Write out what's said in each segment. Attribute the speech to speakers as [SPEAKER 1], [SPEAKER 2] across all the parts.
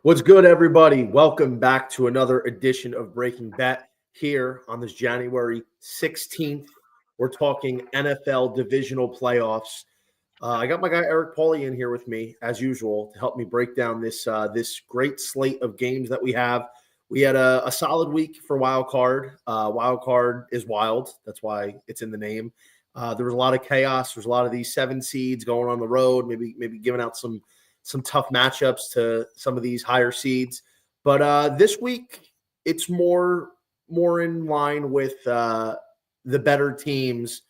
[SPEAKER 1] What's good, everybody? Welcome back to another edition of Breaking Bet here on this January 16th. We're talking NFL divisional playoffs. I got my guy Eric Pauly in here with me, as usual, to help me break down this great slate of games that we have. We had a solid week for Wild Card. Wild Card is wild. That's why it's in the name. There was a lot of chaos. There's a lot of these 7 seeds going on the road, maybe giving out some tough matchups to some of these higher seeds. But this week, it's more in line with the better teams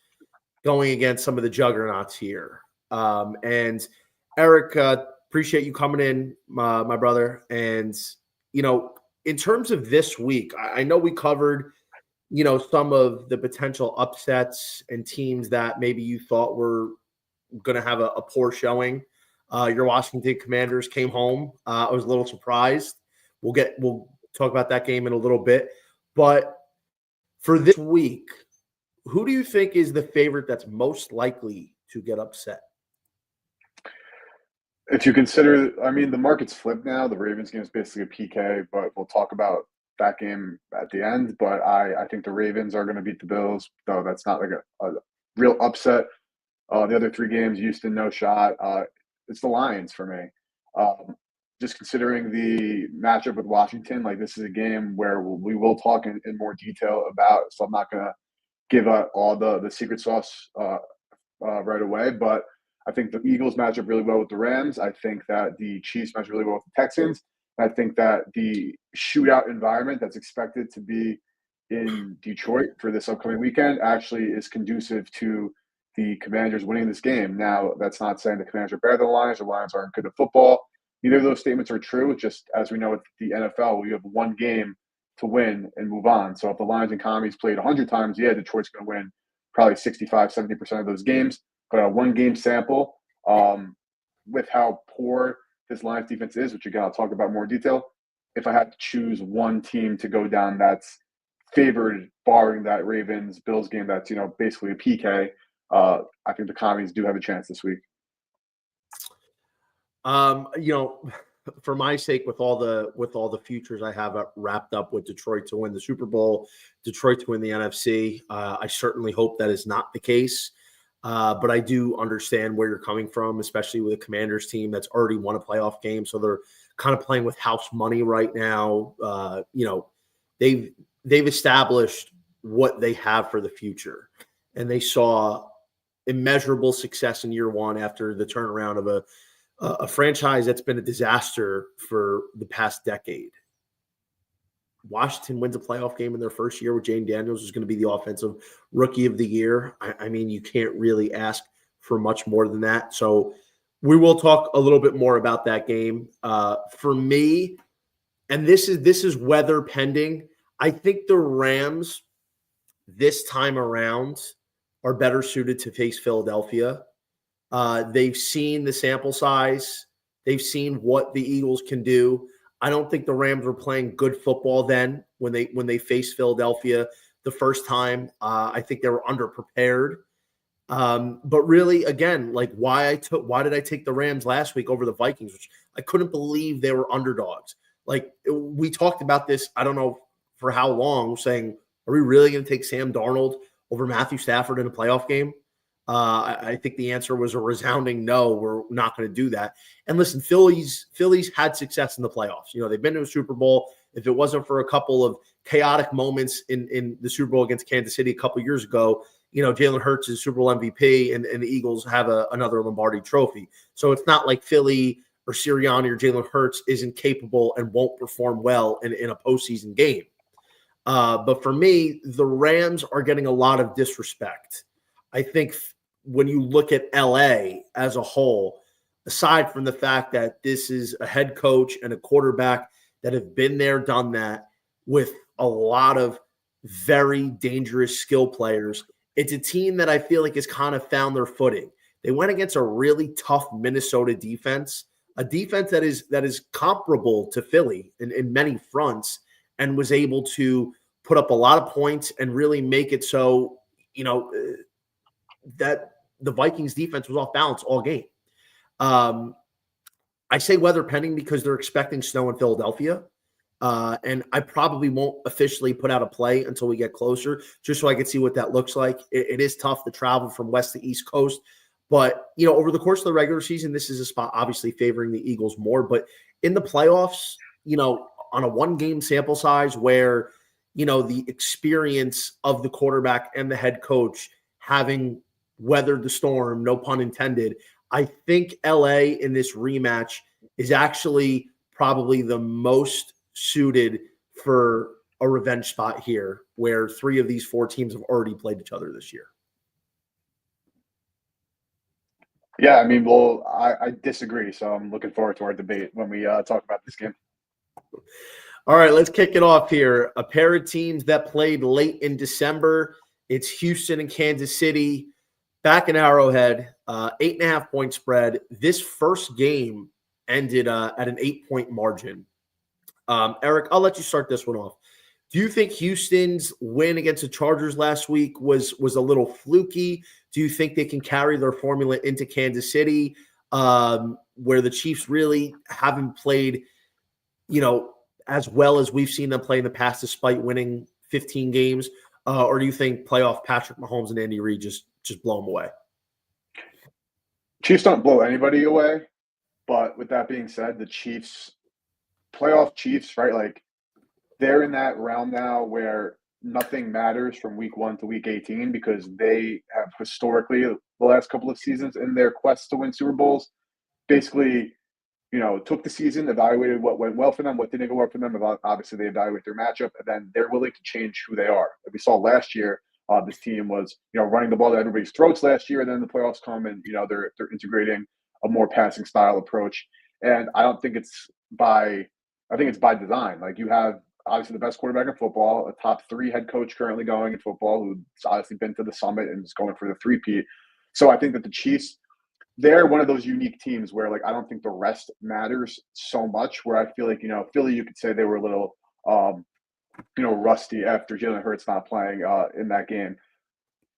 [SPEAKER 1] going against some of the juggernauts here. And Eric, appreciate you coming in, my brother. And, in terms of this week, I know we covered, some of the potential upsets and teams that maybe you thought were going to have a poor showing. Your Washington Commanders came home. I was a little surprised. We'll talk about that game in a little bit. But for this week, who do you think is the favorite that's most likely to get upset?
[SPEAKER 2] If you consider, the market's flipped now. The Ravens game is basically a PK, but we'll talk about that game at the end. But I think the Ravens are going to beat the Bills, though that's not like a real upset. The other 3 games, Houston, no shot. It's the Lions for me. Just considering the matchup with Washington, this is a game where we will talk in more detail about, so I'm not going to give out all the secret sauce right away, but I think the Eagles match up really well with the Rams. I think that the Chiefs match really well with the Texans. I think that the shootout environment that's expected to be in Detroit for this upcoming weekend actually is conducive to the Commanders winning this game. Now, that's not saying the Commanders are better than the Lions. The Lions aren't good at football. Neither of those statements are true. Just as we know with the NFL, you have one game to win and move on. So if the Lions and Commies played 100 times, Detroit's going to win probably 65, 70% of those games. But a one-game sample, with how poor this Lions defense is, which again I'll talk about more in detail, if I had to choose one team to go down that's favored, barring that Ravens-Bills game that's basically a PK, I think the Commies do have a chance this week.
[SPEAKER 1] For my sake, with all the futures I have wrapped up with Detroit to win the Super Bowl, Detroit to win the NFC, I certainly hope that is not the case. But I do understand where you're coming from, especially with a Commanders team that's already won a playoff game. So they're kind of playing with house money right now. They've established what they have for the future, and they saw immeasurable success in year one after the turnaround of a franchise that's been a disaster for the past decade. Washington wins a playoff game in their first year with Jane Daniels, who's going to be the offensive rookie of the year. I mean, you can't really ask for much more than that. So we will talk a little bit more about that game. For me, and this is weather pending, I think the Rams this time around are better suited to face Philadelphia. They've seen the sample size. They've seen what the Eagles can do. I don't think the Rams were playing good football then when they faced Philadelphia the first time. I think they were underprepared. But really, again, why did I take the Rams last week over the Vikings, which I couldn't believe they were underdogs. We talked about this, I don't know for how long, saying, are we really going to take Sam Darnold over Matthew Stafford in a playoff game? I think the answer was a resounding no. We're not going to do that. And listen, Phillies had success in the playoffs. They've been to a Super Bowl. If it wasn't for a couple of chaotic moments in the Super Bowl against Kansas City a couple years ago, Jalen Hurts is Super Bowl MVP, and the Eagles have another Lombardi trophy. So it's not like Philly or Sirianni or Jalen Hurts isn't capable and won't perform well in a postseason game. But for me, the Rams are getting a lot of disrespect. I think when you look at LA as a whole, aside from the fact that this is a head coach and a quarterback that have been there, done that with a lot of very dangerous skill players, it's a team that I feel like has kind of found their footing. They went against a really tough Minnesota defense, a defense that is comparable to Philly in many fronts, and was able to put up a lot of points and really make it so, that the Vikings defense was off balance all game. I say weather pending because they're expecting snow in Philadelphia. And I probably won't officially put out a play until we get closer, just so I can see what that looks like. It is tough to travel from west to east coast. But, over the course of the regular season, this is a spot obviously favoring the Eagles more. But in the playoffs, on a one-game sample size where, the experience of the quarterback and the head coach having weathered the storm, no pun intended, I think LA in this rematch is actually probably the most suited for a revenge spot here, where 3 of these 4 teams have already played each other this year.
[SPEAKER 2] Yeah, I mean, well, I disagree, so I'm looking forward to our debate when we talk about this game.
[SPEAKER 1] All right, let's kick it off here. A pair of teams that played late in December. It's Houston and Kansas City. Back in Arrowhead, 8.5-point spread. This first game ended at an 8-point margin. Eric, I'll let you start this one off. Do you think Houston's win against the Chargers last week was a little fluky? Do you think they can carry their formula into Kansas City, where the Chiefs really haven't played, as well as we've seen them play in the past, despite winning 15 games? Or do you think playoff Patrick Mahomes and Andy Reid just blow them away?
[SPEAKER 2] Chiefs don't blow anybody away, but with that being said, the playoff Chiefs, right? Like, they're in that realm now where nothing matters from week 1 to week 18 because they have historically, the last couple of seasons in their quest to win Super Bowls, basically, took the season, evaluated what went well for them, what didn't go well for them. Obviously, they evaluate their matchup, and then they're willing to change who they are. Like we saw last year, this team was, running the ball to everybody's throats last year, and then the playoffs come, and they're integrating a more passing style approach. And I don't think I think it's by design. Like, you have obviously the best quarterback in football, a top 3 head coach currently going in football, who's obviously been to the summit and is going for the three-peat. So I think that the Chiefs, they're one of those unique teams where, like, I don't think the rest matters so much, where I feel like, Philly, you could say they were a little, rusty after Jalen Hurts not playing in that game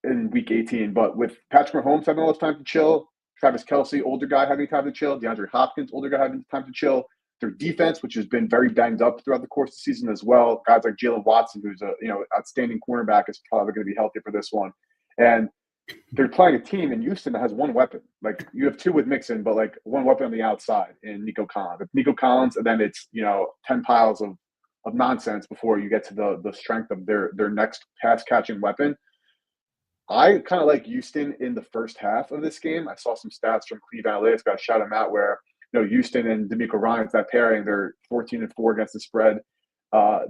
[SPEAKER 2] in week 18. But with Patrick Mahomes having all this time to chill, Travis Kelce, older guy, having time to chill, DeAndre Hopkins, older guy, having time to chill, their defense, which has been very banged up throughout the course of the season as well. Guys like Jalen Watson, who's a outstanding cornerback, is probably going to be healthy for this one. And they're playing a team in Houston that has one weapon. Like, you have 2 with Mixon, but like one weapon on the outside in Nico Collins. It's Nico Collins, and then it's 10 piles of nonsense before you get to the strength of their next pass catching weapon. I kind of like Houston in the first half of this game. I saw some stats from Cleveland Analytics, got to shout them out, where Houston and D'Amico Ryans, that pairing, they're 14-4 against the spread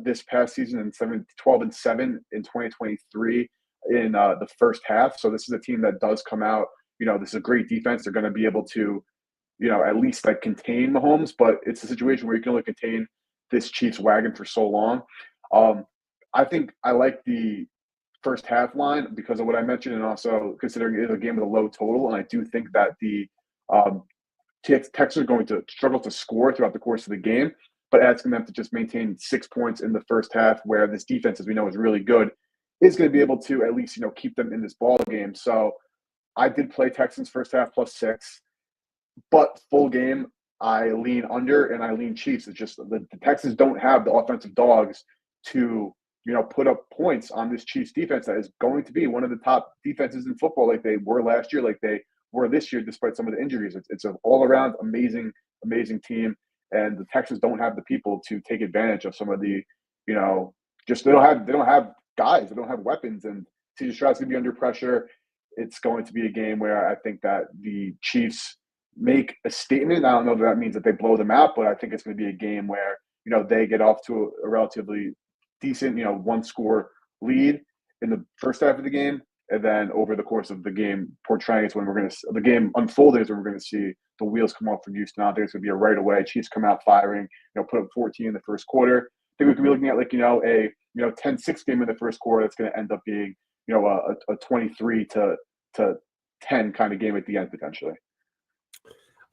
[SPEAKER 2] this past season, and 12-7 in 2023 in the first half. So this is a team that does come out. This is a great defense. They're going to be able to, at least like contain Mahomes, but it's a situation where you can only contain this Chiefs wagon for so long. I think I like the first half line because of what I mentioned, and also considering it is a game with a low total, and I do think that the Texans are going to struggle to score throughout the course of the game, but asking them to just maintain 6 points in the first half, where this defense, as we know, is really good, is going to be able to at least, keep them in this ball game. So I did play Texans first half +6, but full game, I lean under and I lean Chiefs. It's just the Texans don't have the offensive dogs to, put up points on this Chiefs defense that is going to be one of the top defenses in football, like they were last year, like they were this year, despite some of the injuries. It's an all-around amazing team, and the Texans don't have the people to take advantage of some of the, just they don't have guys, they don't have weapons, and CJ Stroud's going to be under pressure. It's going to be a game where I think that the Chiefs make a statement. I don't know if that means that they blow them out, but I think it's going to be a game where, they get off to a relatively decent, 1-score lead in the first half of the game. And then over the course of the game, portraying it's when the game unfolding is when we're going to see the wheels come off for Houston. I don't think it's going to be a right away. Chiefs come out firing, put up 14 in the first quarter. I think we could be looking at a 10-6 game in the first quarter that's going to end up being, a 23-10 kind of game at the end potentially.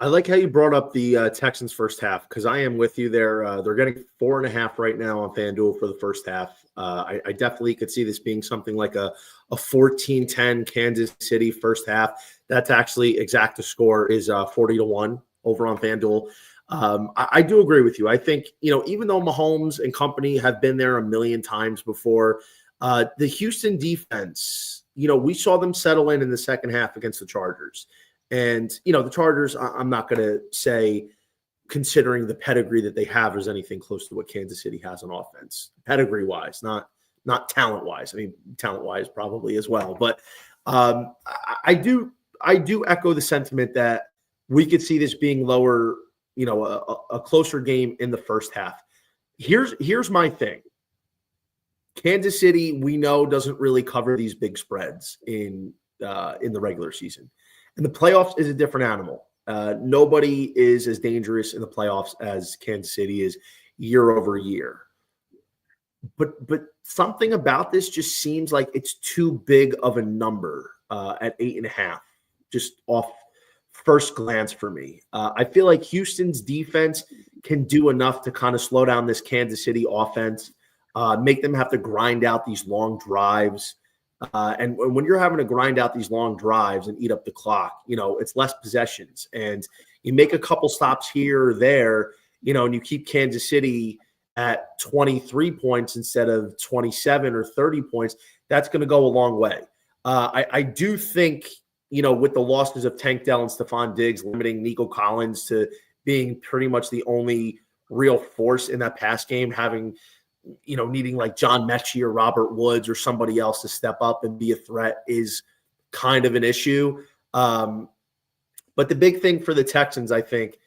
[SPEAKER 1] I like how you brought up the Texans first half, because I am with you there. They're getting 4.5 right now on FanDuel for the first half. I definitely could see this being something like a 14-10 Kansas City first half. That's actually exact. The score is 40-1 over on FanDuel. I do agree with you. I think, even though Mahomes and company have been there a million times before, the Houston defense, we saw them settle in the second half against the Chargers. And, the Chargers, I'm not going to say, considering the pedigree that they have, is anything close to what Kansas City has on offense, pedigree-wise, not talent-wise. I mean, talent-wise probably as well. But I do echo the sentiment that we could see this being lower, a closer game in the first half. Here's my thing. Kansas City, we know, doesn't really cover these big spreads in the regular season. And the playoffs is a different animal. Nobody is as dangerous in the playoffs as Kansas City is year over year. But something about this just seems like it's too big of a number at 8.5, just off first glance for me. I feel like Houston's defense can do enough to kind of slow down this Kansas City offense, make them have to grind out these long drives. And when you're having to grind out these long drives and eat up the clock, it's less possessions. And you make a couple stops here or there, and you keep Kansas City at 23 points instead of 27 or 30 points, that's going to go a long way. I do think, with the losses of Tank Dell and Stephon Diggs, limiting Nico Collins to being pretty much the only real force in that pass game, having, needing like John Mechie or Robert Woods or somebody else to step up and be a threat is kind of an issue. But the big thing for the Texans, I think,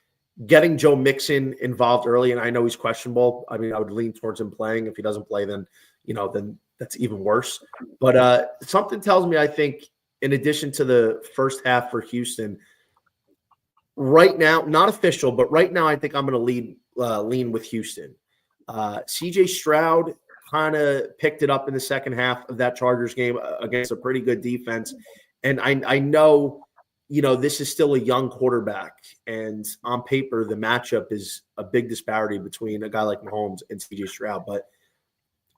[SPEAKER 1] getting Joe Mixon involved early, and I know he's questionable. I mean, I would lean towards him playing. If he doesn't play, then that's even worse. But something tells me, I think, in addition to the first half for Houston, right now, not official, but right now, I think I'm going to lean with Houston. CJ Stroud kind of picked it up in the second half of that Chargers game against a pretty good defense. And I know, this is still a young quarterback, and on paper, the matchup is a big disparity between a guy like Mahomes and CJ Stroud. But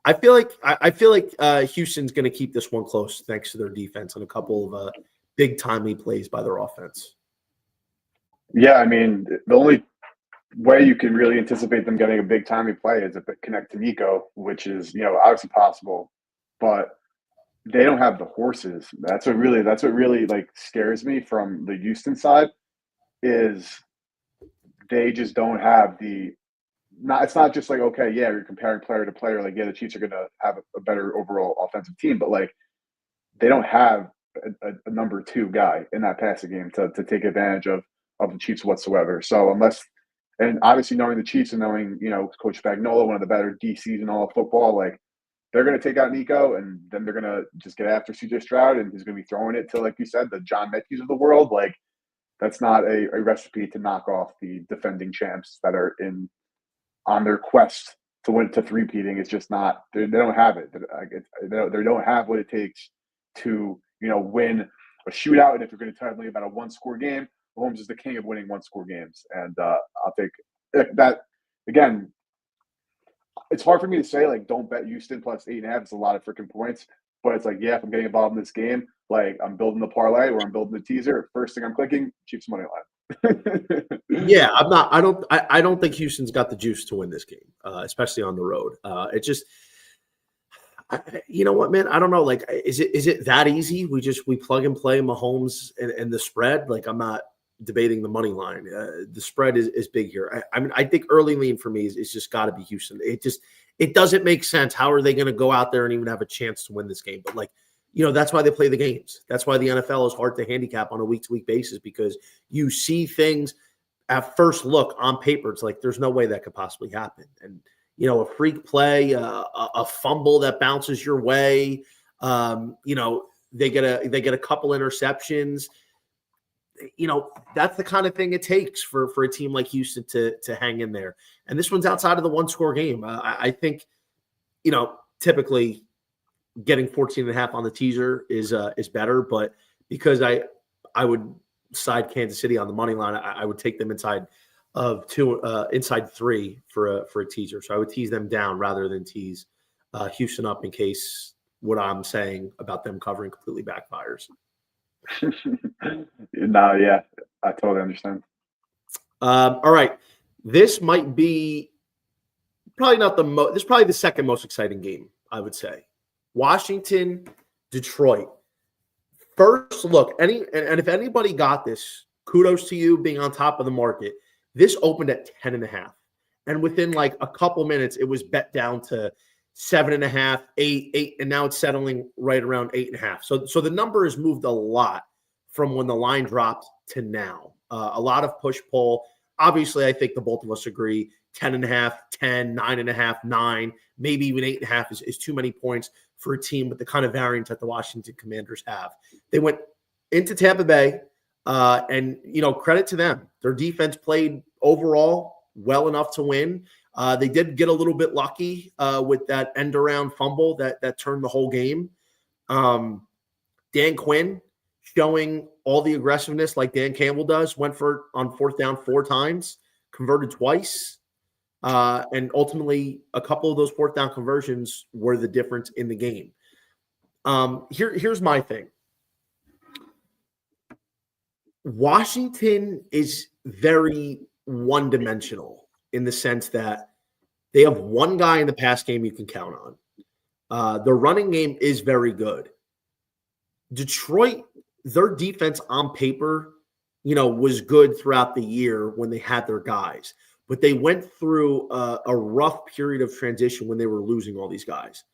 [SPEAKER 1] I feel like Houston's going to keep this one close thanks to their defense and a couple of big timely plays by their offense.
[SPEAKER 2] Yeah, I mean, the only way you can really anticipate them getting a big timely play is if they connect to Nico, which is, obviously possible, but they don't have the horses. That's what really like scares me from the Houston side, is they just don't have it's not just like, okay, yeah, you're comparing player to player. Like, yeah, the Chiefs are going to have a better overall offensive team, but like they don't have a number two guy in that passing game to take advantage of the Chiefs whatsoever. So and obviously knowing the Chiefs and knowing, Coach Spagnuolo, one of the better DCs in all of football, like they're going to take out Nico, and then they're going to just get after CJ Stroud, and he's going to be throwing it to, like you said, the John Metkeys of the world. Like, that's not a recipe to knock off the defending champs that are on their quest to win, to three-peating. It's just not. They don't have it. They don't have what it takes to win a shootout. And if you're going to tell me about a one-score game, Mahomes is the king of winning one-score games, and I'll take that again. It's hard for me to say, like, don't bet Houston plus 8.5. It's a lot of freaking points. But it's like, yeah, if I'm getting involved in this game, like I'm building the parlay or I'm building the teaser, first thing I'm clicking, Chiefs money line.
[SPEAKER 1] Yeah, I don't think Houston's got the juice to win this game, especially on the road. It just, you know what, man? I don't know. Like, is it that easy? We plug and play Mahomes and the spread. Like, I'm not debating the money line. The spread is big here. I mean, I think early lean for me is just got to be Houston. It doesn't make sense. How are they going to go out there and even have a chance to win this game? But like, that's why they play the games. That's why the NFL is hard to handicap on a week-to-week basis, because you see things at first look on paper. It's like, there's no way that could possibly happen. And, a freak play, a fumble that bounces your way, they get a couple interceptions. That's the kind of thing it takes for a team like Houston to hang in there. And this one's outside of the one-score game. I think, typically getting 14.5 on the teaser is better, but because I would side Kansas City on the money line, I would take them inside of inside 3 for a teaser. So I would tease them down rather than tease Houston up in case what I'm saying about them covering completely backfires.
[SPEAKER 2] No, yeah, I totally understand.
[SPEAKER 1] All right. this might be probably not the most. This is probably the second most exciting game, I would say. Washington, Detroit. First look, and if anybody got this, kudos to you being on top of the market. This opened at 10.5. And within like a couple minutes, it was bet down to 7.5, 8, and now it's settling right around 8.5. So the number has moved a lot from when the line dropped to now. A lot of push pull. Obviously, I think the both of us agree 10.5, 10, 9.5, 9, maybe even 8.5 is too many points for a team with the kind of variance that the Washington Commanders have. They went into Tampa Bay, and credit to them. Their defense played overall well enough to win. They did get a little bit lucky with that end around fumble that turned the whole game. Dan Quinn showing all the aggressiveness like Dan Campbell does, went for on fourth down 4 times, converted twice. And ultimately, a couple of those fourth down conversions were the difference in the game. Here's my thing. Washington is very one-dimensional in the sense that they have one guy in the pass game you can count on. The running game is very good. Detroit, their defense on paper, was good throughout the year when they had their guys. But they went through a rough period of transition when they were losing all these guys.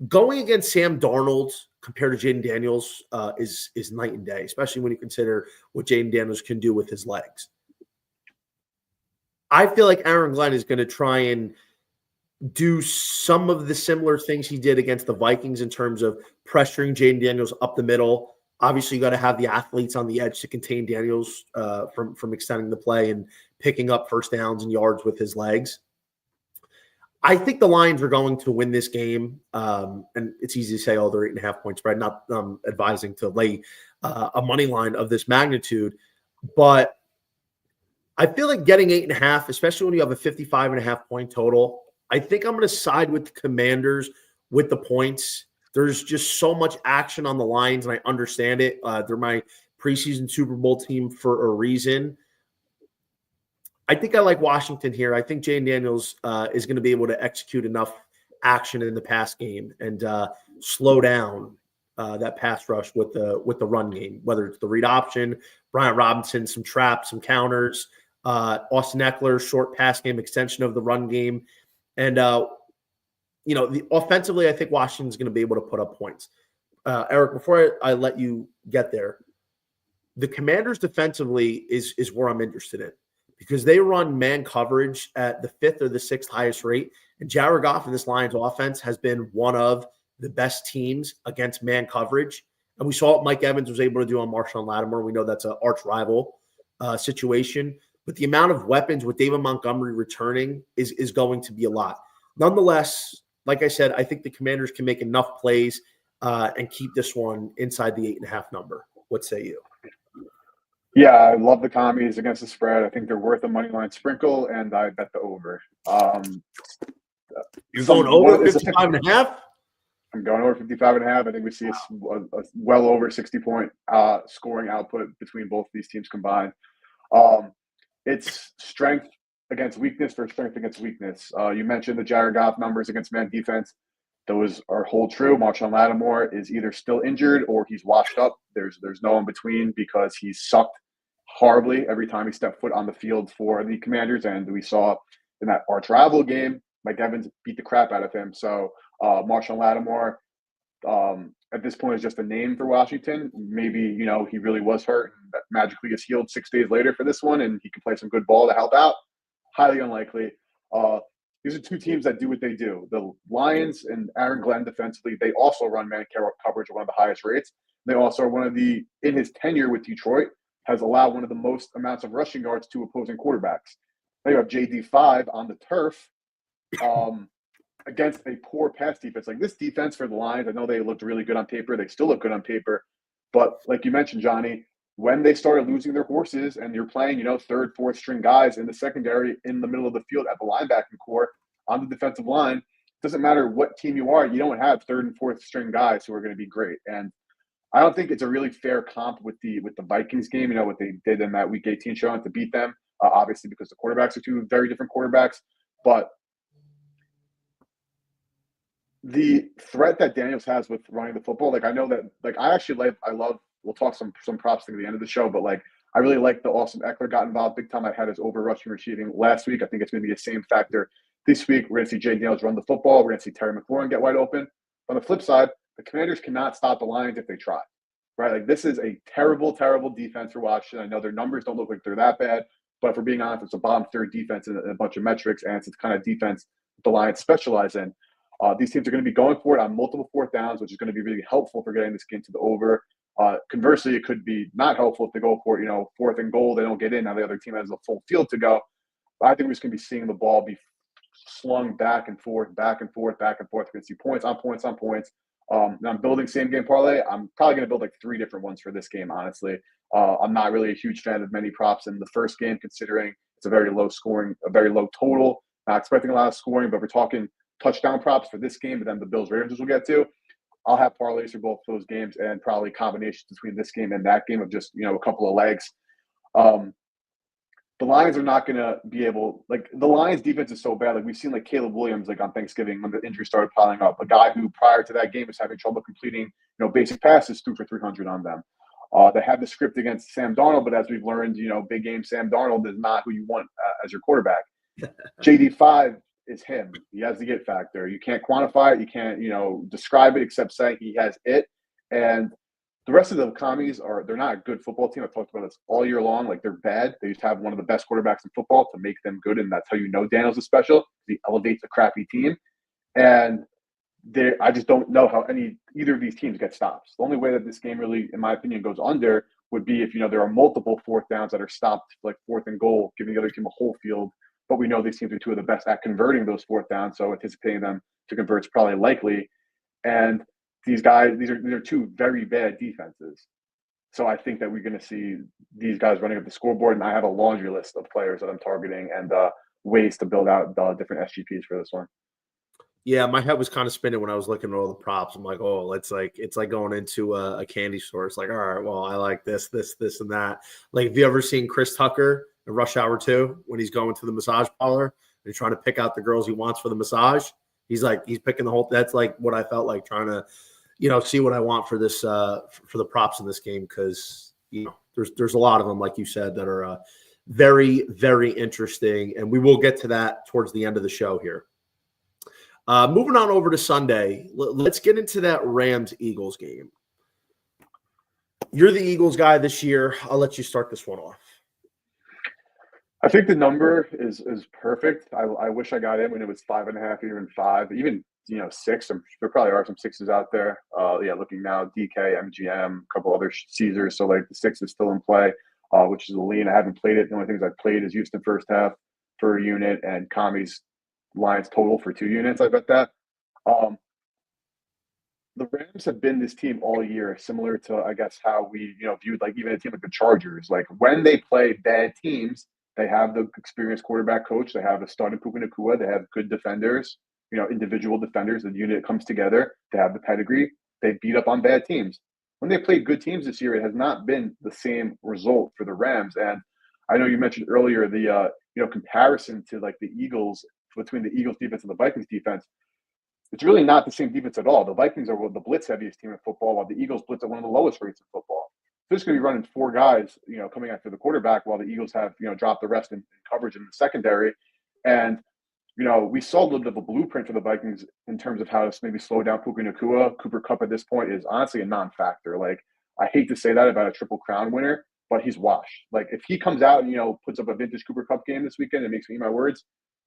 [SPEAKER 1] Going against Sam Darnold compared to Jaden Daniels is night and day, especially when you consider what Jaden Daniels can do with his legs. I feel like Aaron Glenn is going to try and do some of the similar things he did against the Vikings in terms of pressuring Jaden Daniels up the middle. Obviously, you got to have the athletes on the edge to contain Daniels from extending the play and picking up first downs and yards with his legs. I think the Lions are going to win this game. And it's easy to say, they're 8.5 point spread. Not advising to lay a money line of this magnitude. But I feel like getting 8.5, especially when you have a 55.5 point total, I think I'm going to side with the Commanders with the points. There's just so much action on the Lions, and I understand it. They're my preseason Super Bowl team for a reason. I think I like Washington here. I think Jaden Daniels is going to be able to execute enough action in the pass game and slow down that pass rush with the run game, whether it's the read option, Bryant Robinson, some traps, some counters, Austin Eckler, short pass game extension of the run game. And, offensively, I think Washington's going to be able to put up points. Eric, before I let you get there, the Commanders defensively is where I'm interested in because they run man coverage at the 5th or the 6th highest rate. And Jared Goff and this Lions offense has been one of the best teams against man coverage. And we saw what Mike Evans was able to do on Marshawn Lattimore. We know that's an arch rival situation. But the amount of weapons with David Montgomery returning is going to be a lot. Nonetheless, like I said, I think the Commanders can make enough plays and keep this one inside the 8.5 number. What say you?
[SPEAKER 2] Yeah, I love the commies against the spread. I think they're worth a money line sprinkle, and I bet the over.
[SPEAKER 1] You're going over 55.5?
[SPEAKER 2] I'm going over 55.5. I think we see a well over 60-point scoring output between both these teams combined. It's strength against weakness for strength against weakness. You mentioned the Jared Goff numbers against man defense. Those are hold true. Marshawn Lattimore is either still injured or he's washed up. There's no in between because he's sucked horribly every time he stepped foot on the field for the Commanders. And we saw in that arch rival game, Mike Evans beat the crap out of him. So Marshawn Lattimore at this point is just a name for Washington. Maybe, he really was hurt and that magically gets healed 6 days later for this one and he can play some good ball to help out. Highly unlikely. These are two teams that do what they do. The Lions and Aaron Glenn defensively, they also run man coverage at one of the highest rates. They also are in his tenure with Detroit, has allowed one of the most amounts of rushing yards to opposing quarterbacks. Now you have JD5 on the turf against a poor pass defense. Like this defense for the Lions, I know they looked really good on paper. They still look good on paper. But like you mentioned, Johnny, when they started losing their horses and you're playing, third, fourth string guys in the secondary in the middle of the field at the linebacking core on the defensive line, doesn't matter what team you are, you don't have third and fourth string guys who are going to be great. And I don't think it's a really fair comp with the Vikings game, what they did in that Week 18 showing to beat them. obviously because the quarterbacks are two very different quarterbacks. But the threat that Daniels has with running the football, like I know that, like I love. We'll talk some props thing at the end of the show, but like I really like the Austin Eckler got involved big time. I had his over rushing receiving last week. I think it's going to be the same factor this week. We're going to see Jay Daniels run the football. We're going to see Terry McLaurin get wide open. On the flip side, the Commanders cannot stop the Lions if they try. Right? Like this is a terrible, terrible defense for Washington. I know their numbers don't look like they're that bad, but if we're being honest, it's a bottom third defense in a bunch of metrics, and it's the kind of defense the Lions specialize in. These teams are going to be going for it on multiple fourth downs, which is going to be really helpful for getting this game to the over. Conversely, it could be not helpful if they go for it, fourth and goal, they don't get in. Now the other team has a full field to go. But I think we're just going to be seeing the ball be slung back and forth, back and forth, back and forth. We're going to see points on points on points. And I'm building same game parlay. I'm probably going to build like 3 different ones for this game, honestly. I'm not really a huge fan of many props in the first game, considering it's a very low scoring, a very low total. Not expecting a lot of scoring, but we're talking touchdown props for this game, but then the Bills Ravens we'll get to. I'll have parlays for both those games and probably combinations between this game and that game of just, a couple of legs. The Lions are not going to be able, like the Lions defense is so bad. Like we've seen like Caleb Williams, like on Thanksgiving when the injury started piling up, a guy who prior to that game was having trouble completing, basic passes, threw for 300 on them. They had the script against Sam Darnold, but as we've learned, big game Sam Darnold is not who you want as your quarterback. JD5 is him. He has the it factor. You can't quantify it. You can't, describe it except saying he has it. And the rest of the commies they're not a good football team. I've talked about this all year long. Like they're bad. They just have one of the best quarterbacks in football to make them good. And that's how Daniels is special. He elevates a crappy team. And I just don't know how either of these teams get stops. The only way that this game really, in my opinion, goes under would be if, there are multiple fourth downs that are stopped, like fourth and goal, giving the other team a whole field. But we know these teams are 2 of the best at converting those fourth downs. So anticipating them to convert is probably likely. And these guys, these are 2 very bad defenses. So I think that we're going to see these guys running up the scoreboard. And I have a laundry list of players that I'm targeting and ways to build out different SGPs for this one.
[SPEAKER 1] Yeah, my head was kind of spinning when I was looking at all the props. I'm like, oh, it's like going into a candy store. It's like, all right, well, I like this, and that. Like, have you ever seen Chris Tucker in Rush Hour 2 when he's going to the massage parlor and he's trying to pick out the girls he wants for the massage? He's picking the whole. That's like what I felt like trying to, see what I want for this for the props in this game, because there's a lot of them, like you said, that are very, very interesting, and we will get to that towards the end of the show here. Moving on over to Sunday, let's get into that Rams-Eagles game. You're the Eagles guy this year. I'll let you start this one off.
[SPEAKER 2] I think the number is perfect. I wish I got in when it was 5.5, even 5, even 6. There probably are some 6s out there. Looking now, DK, MGM, a couple other Caesars. So like the 6 is still in play, which is a lean. I haven't played it. The only things I've played is Houston first half for a unit and Commies Lions total for 2 units. I bet that. The Rams have been this team all year, similar to, I guess, how we, viewed like even a team like the Chargers. Like when they play bad teams, they have the experienced quarterback coach. They have a starting Puka Nacua. They have good defenders, individual defenders. The unit comes together. They have the pedigree. They beat up on bad teams. When they played good teams this year, it has not been the same result for the Rams. And I know you mentioned earlier the, comparison to like the Eagles, between the Eagles defense and the Vikings defense. It's really not the same defense at all. The Vikings are the blitz heaviest team in football, while the Eagles blitz at one of the lowest rates in football. They're just going to be running 4 guys, coming after the quarterback, while the Eagles have, dropped the rest in coverage in the secondary. And, we saw a little bit of a blueprint for the Vikings in terms of how to maybe slow down Puka Nacua. Cooper Kupp at this point is honestly a non-factor. Like, I hate to say that about a Triple Crown winner, but he's washed. Like, if he comes out and, puts up a vintage Cooper Kupp game this weekend and makes me eat my words,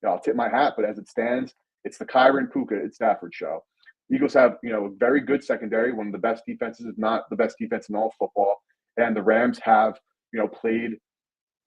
[SPEAKER 2] I'll tip my hat. But as it stands, it's the Kyron Puka at Stafford show. Eagles have, a very good secondary, one of the best defenses, if not the best defense in all football. And the Rams have, played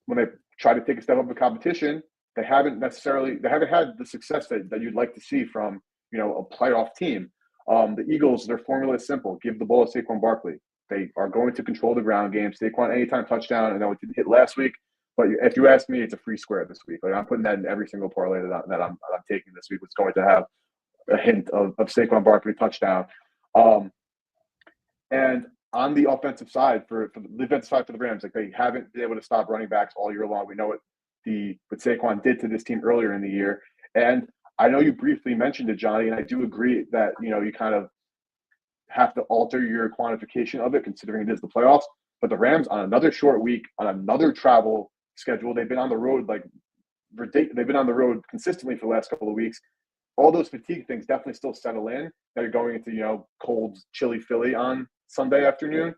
[SPEAKER 2] when they try to take a step up in competition. They haven't had the success that you'd like to see from, a playoff team. The Eagles, their formula is simple: give the ball to Saquon Barkley. They are going to control the ground game. Saquon anytime touchdown. I know it didn't hit last week, but if you ask me, it's a free square this week. Like, I'm putting that in every single parlay that I'm taking this week. It's going to have a hint of Saquon Barkley touchdown. And on the offensive side, for the defensive side for the Rams, like, they haven't been able to stop running backs all year long. We know it. what Saquon did to this team earlier in the year. And I know you briefly mentioned it, Johnny, and I do agree that you kind of have to alter your quantification of it, considering it is the playoffs. But the Rams on another short week, on another travel schedule, they've been on the road they've been on the road consistently for the last couple of weeks. All those fatigue things definitely still settle in. They're going into cold, chilly Philly on Sunday afternoon.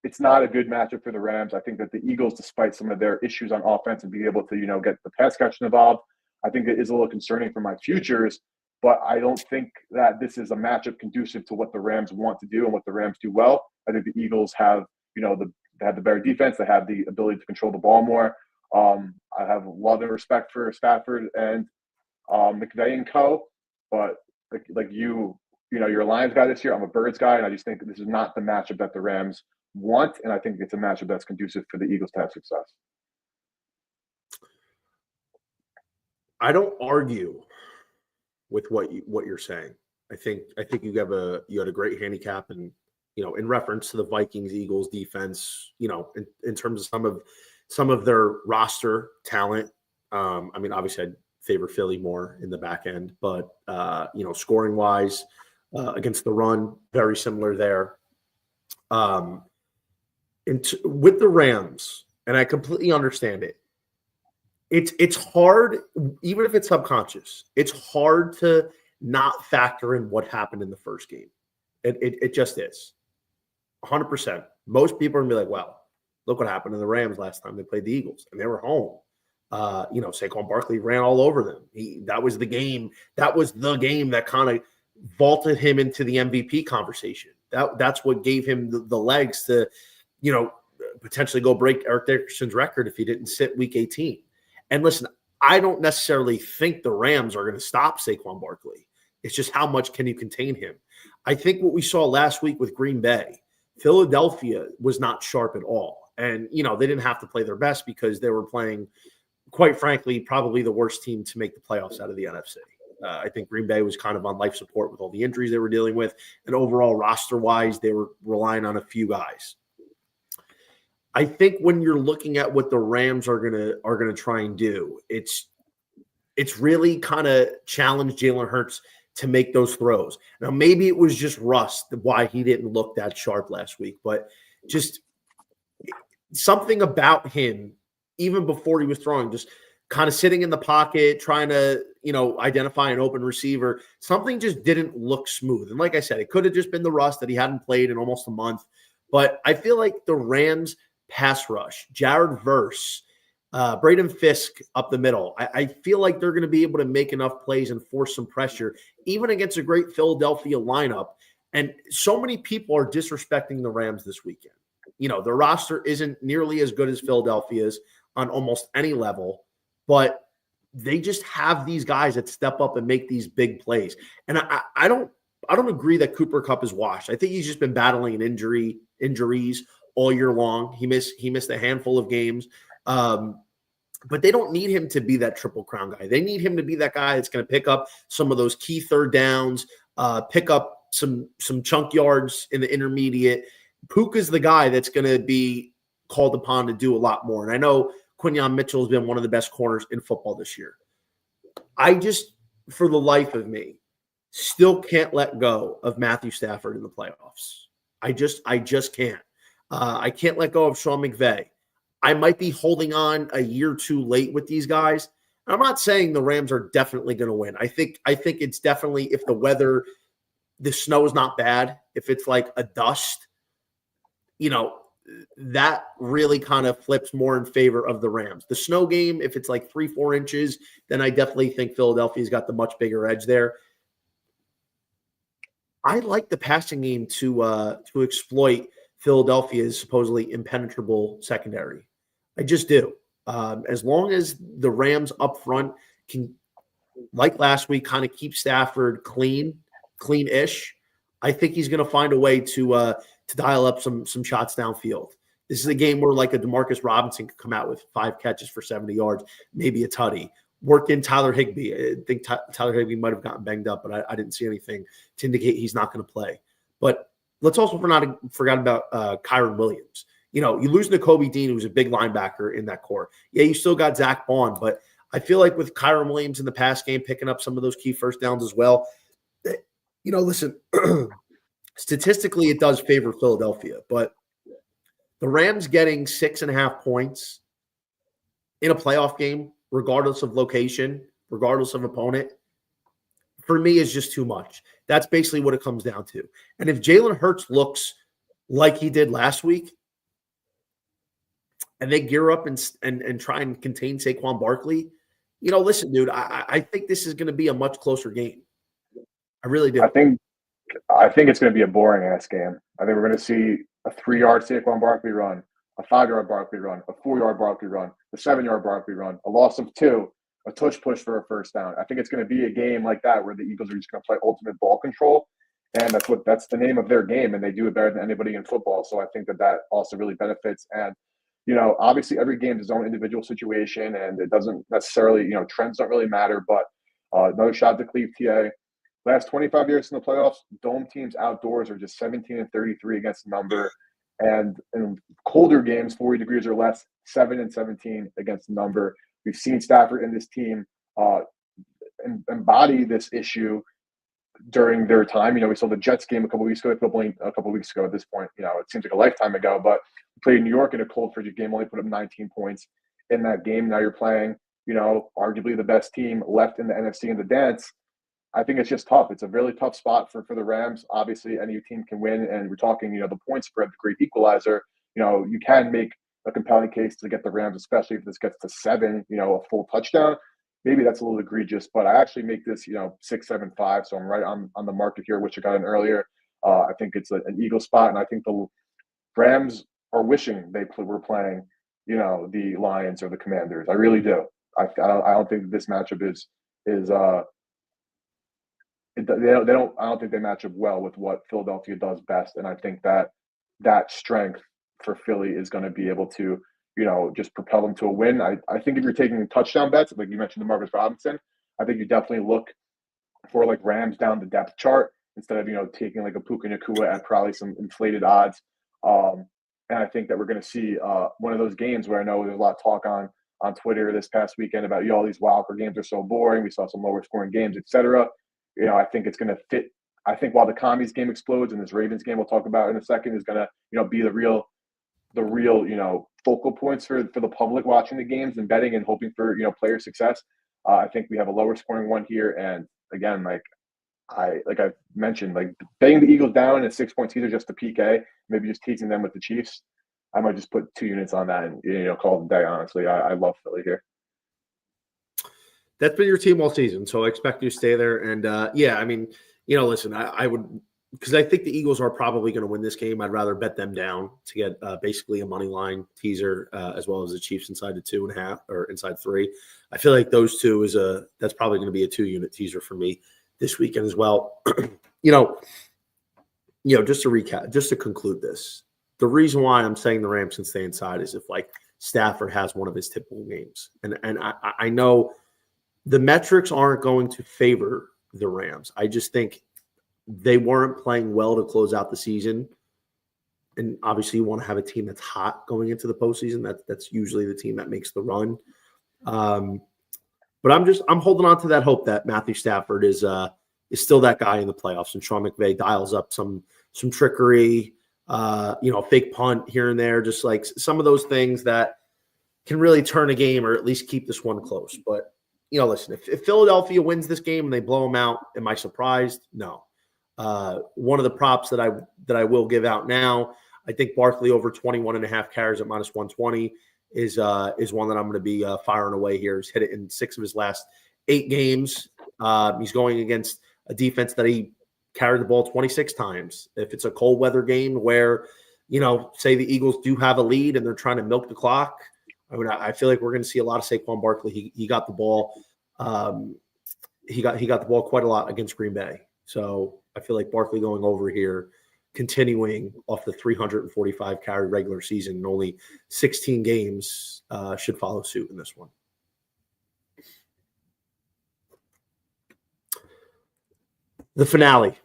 [SPEAKER 2] It's not a good matchup for the Rams. I think that the Eagles, despite some of their issues on offense and being able to get the pass catch involved, I think it is a little concerning for my futures. But I don't think that this is a matchup conducive to what the Rams want to do and what the Rams do well. I think the Eagles have they have the better defense. They have the ability to control the ball more. I have a lot of respect for Stafford and McVay and co. But like you're a Lions guy this year. I'm a Birds guy, and I just think this is not the matchup that the Rams want, and I think it's a matchup that's conducive for the Eagles to have success.
[SPEAKER 1] I don't argue with what you're saying. I think you had a great handicap, and in reference to the Vikings Eagles defense, in terms of some of their roster talent. I mean, obviously I'd favor Philly more in the back end, but scoring wise, against the run, very similar there. With the Rams, and I completely understand it. It's hard, even if it's subconscious. It's hard to not factor in what happened in the first game. It just is, 100%. Most people are gonna be like, "Well, look what happened to the Rams last time they played the Eagles, and they were home." Saquon Barkley ran all over them. That was the game. That was the game that kind of vaulted him into the MVP conversation. That's what gave him the legs to, potentially go break Eric Dickerson's record if he didn't sit week 18. And listen, I don't necessarily think the Rams are going to stop Saquon Barkley. It's just how much can you contain him? I think what we saw last week with Green Bay, Philadelphia was not sharp at all. And, they didn't have to play their best because they were playing, quite frankly, probably the worst team to make the playoffs out of the NFC. I think Green Bay was kind of on life support with all the injuries they were dealing with. And overall, roster-wise, they were relying on a few guys. I think when you're looking at what the Rams are gonna try and do, it's really kind of challenge Jalen Hurts to make those throws. Now, maybe it was just rust why he didn't look that sharp last week, but just something about him, even before he was throwing, just kind of sitting in the pocket, trying to, identify an open receiver. Something just didn't look smooth. And like I said, it could have just been the rust that he hadn't played in almost a month. But I feel like the Rams pass rush, Jared Verse, Braden Fisk up the middle, I feel like they're going to be able to make enough plays and force some pressure, even against a great Philadelphia lineup. And so many people are disrespecting the Rams this weekend. The roster isn't nearly as good as Philadelphia's on almost any level, but they just have these guys that step up and make these big plays. And I don't agree that Cooper Kupp is washed. I think he's just been battling injuries all year long. He missed a handful of games. But they don't need him to be that Triple Crown guy. They need him to be that guy that's going to pick up some of those key third downs, pick up some chunk yards in the intermediate. Puka's the guy that's going to be called upon to do a lot more. And I know Quinyon Mitchell has been one of the best corners in football this year. I just, for the life of me, still can't let go of Matthew Stafford in the playoffs. I just can't. I can't let go of Sean McVay. I might be holding on a year too late with these guys. I'm not saying the Rams are definitely going to win. I think it's definitely, if the snow is not bad, if it's like a dust, that really kind of flips more in favor of the Rams. The snow game, if it's like 3-4 inches, then I definitely think Philadelphia's got the much bigger edge there. I like the passing game to exploit Philadelphia's supposedly impenetrable secondary. I just do. As long as the Rams up front can, like last week, kind of keep Stafford clean-ish, I think he's going to find a way to dial up some shots downfield. This is a game where like a Demarcus Robinson could come out with 5 catches for 70 yards, maybe a tutty. Work in Tyler Higbee. I think Tyler Higbee might have gotten banged up, but I didn't see anything to indicate he's not going to play. But let's also not forget about Kyron Williams. You lose Nakobe Dean, who's a big linebacker in that core. Yeah, you still got Zach Bond, but I feel like with Kyron Williams in the pass game, picking up some of those key first downs as well, listen, statistically, it does favor Philadelphia, but the Rams getting 6.5 points in a playoff game, regardless of location, regardless of opponent, for me is just too much. That's basically what it comes down to. And if Jalen Hurts looks like he did last week, and they gear up and try and contain Saquon Barkley, listen, dude, I think this is going to be a much closer game. I really do.
[SPEAKER 2] I think it's going to be a boring ass game. I think we're going to see a 3-yard Saquon Barkley run, a 5-yard Barkley run, a 4-yard Barkley run, a 7-yard Barkley run, a loss of 2, a tush push for a first down. I think it's going to be a game like that where the Eagles are just going to play ultimate ball control, and that's the name of their game, and they do it better than anybody in football. So I think that also really benefits. And obviously every game is its own individual situation, and it doesn't necessarily, trends don't really matter. But another shot to Cleve TA. Last 25 years in the playoffs, dome teams outdoors are just 17-33 against the number. And in colder games, 40 degrees or less, 7-17 against the number. We've seen Stafford and this team embody this issue during their time. We saw the Jets game a couple weeks ago at this point. It seems like a lifetime ago, but we played in New York in a cold, frigid game, only put up 19 points in that game. Now you're playing, arguably the best team left in the NFC in the dance. I think it's just tough. It's a really tough spot for the Rams. Obviously, any team can win, and we're talking, the point spread, the great equalizer. You can make a compelling case to get the Rams, especially if this gets to 7, a full touchdown. Maybe that's a little egregious, but I actually make this, 6-7-5. So I'm right on the market here, which I got in earlier. I think it's an Eagle spot, and I think the Rams are wishing they were playing, the Lions or the Commanders. I really do. I don't think this matchup is I don't think they match up well with what Philadelphia does best, and I think that strength for Philly is going to be able to, just propel them to a win. I think if you're taking touchdown bets, like you mentioned, Demarcus Robinson, I think you definitely look for like Rams down the depth chart instead of taking like a Puka Nacua at probably some inflated odds. And I think that we're going to see one of those games where I know there's a lot of talk on Twitter this past weekend about all these wildcard games are so boring. We saw some lower scoring games, etc. I think it's going to fit. I think while the Commies game explodes and this Ravens game we'll talk about in a second is going to be the real focal points for the public watching the games and betting and hoping for player success. I think we have a lower scoring one here, and again, like I mentioned, like betting the Eagles down at 6 points either just to PK, maybe just teasing them with the Chiefs. I might just put 2 units on that and call it a day. Honestly, I love Philly here.
[SPEAKER 1] That's been your team all season, so I expect you to stay there. And listen, I would, because I think the Eagles are probably going to win this game. I'd rather bet them down to get basically a money line teaser, as well as the Chiefs inside the 2.5 or inside 3. I feel like those two that's probably going to be a 2-unit teaser for me this weekend as well. Just to recap, just to conclude this, the reason why I'm saying the Rams can stay inside is if like Stafford has one of his typical games, and I know the metrics aren't going to favor the Rams. I just think they weren't playing well to close out the season. And obviously you want to have a team that's hot going into the postseason. That's usually the team that makes the run. But I'm holding on to that hope that Matthew Stafford is still that guy in the playoffs, and Sean McVay dials up some trickery, fake punt here and there, just like some of those things that can really turn a game or at least keep this one close. But listen, if Philadelphia wins this game and they blow them out, am I surprised? No. One of the props that I will give out now, I think Barkley over 21.5 carries at -120 is one that I'm going to be firing away here. He's hit it in 6 of his last 8 games. He's going against a defense that he carried the ball 26 times. If it's a cold weather game where, say the Eagles do have a lead and they're trying to milk the clock, I feel like we're going to see a lot of Saquon Barkley. He got the ball. He got the ball quite a lot against Green Bay. So I feel like Barkley going over here, continuing off the 345 carry regular season and only 16 games, should follow suit in this one. The finale.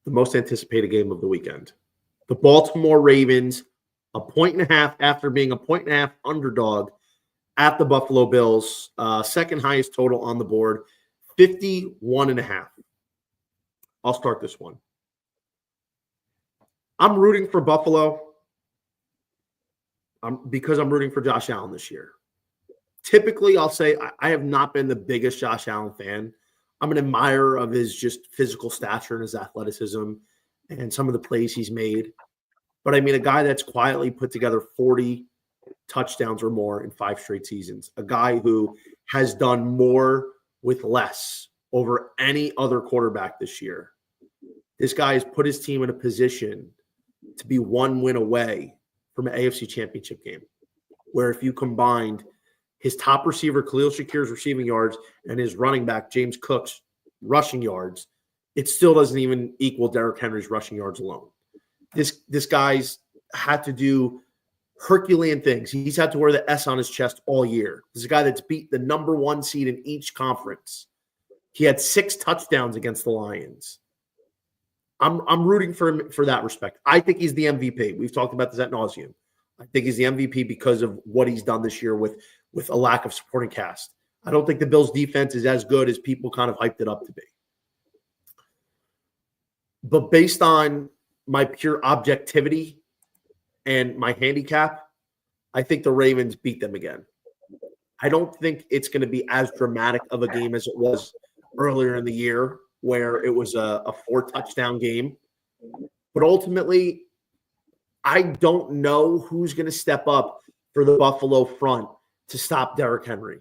[SPEAKER 1] The most anticipated game of the weekend. The Baltimore Ravens, 1.5 after being 1.5 underdog at the Buffalo Bills, second highest total on the board, 51.5. I'll start this one. I'm rooting for Buffalo because I'm rooting for Josh Allen this year. Typically, I'll say I have not been the biggest Josh Allen fan. I'm an admirer of his just physical stature and his athleticism and some of the plays he's made. But I mean, a guy that's quietly put together 40 touchdowns or more in 5 straight seasons, a guy who has done more with less over any other quarterback this year. This guy has put his team in a position to be 1 win away from an AFC championship game, where if you combined his top receiver, Khalil Shakir's receiving yards, and his running back, James Cook's rushing yards, it still doesn't even equal Derrick Henry's rushing yards alone. This guy's had to do Herculean things. He's had to wear the S on his chest all year. This is a guy that's beat the number 1 seed in each conference. He had 6 touchdowns against the Lions. I'm rooting for him for that respect. I think he's the MVP. We've talked about this ad nauseum. I think he's the MVP because of what he's done this year with a lack of supporting cast. I don't think the Bills' defense is as good as people kind of hyped it up to be. But based on my pure objectivity and my handicap, I think the Ravens beat them again. I don't think it's going to be as dramatic of a game as it was earlier in the year, where it was a 4-touchdown game. But ultimately, I don't know who's going to step up for the Buffalo front to stop Derrick Henry.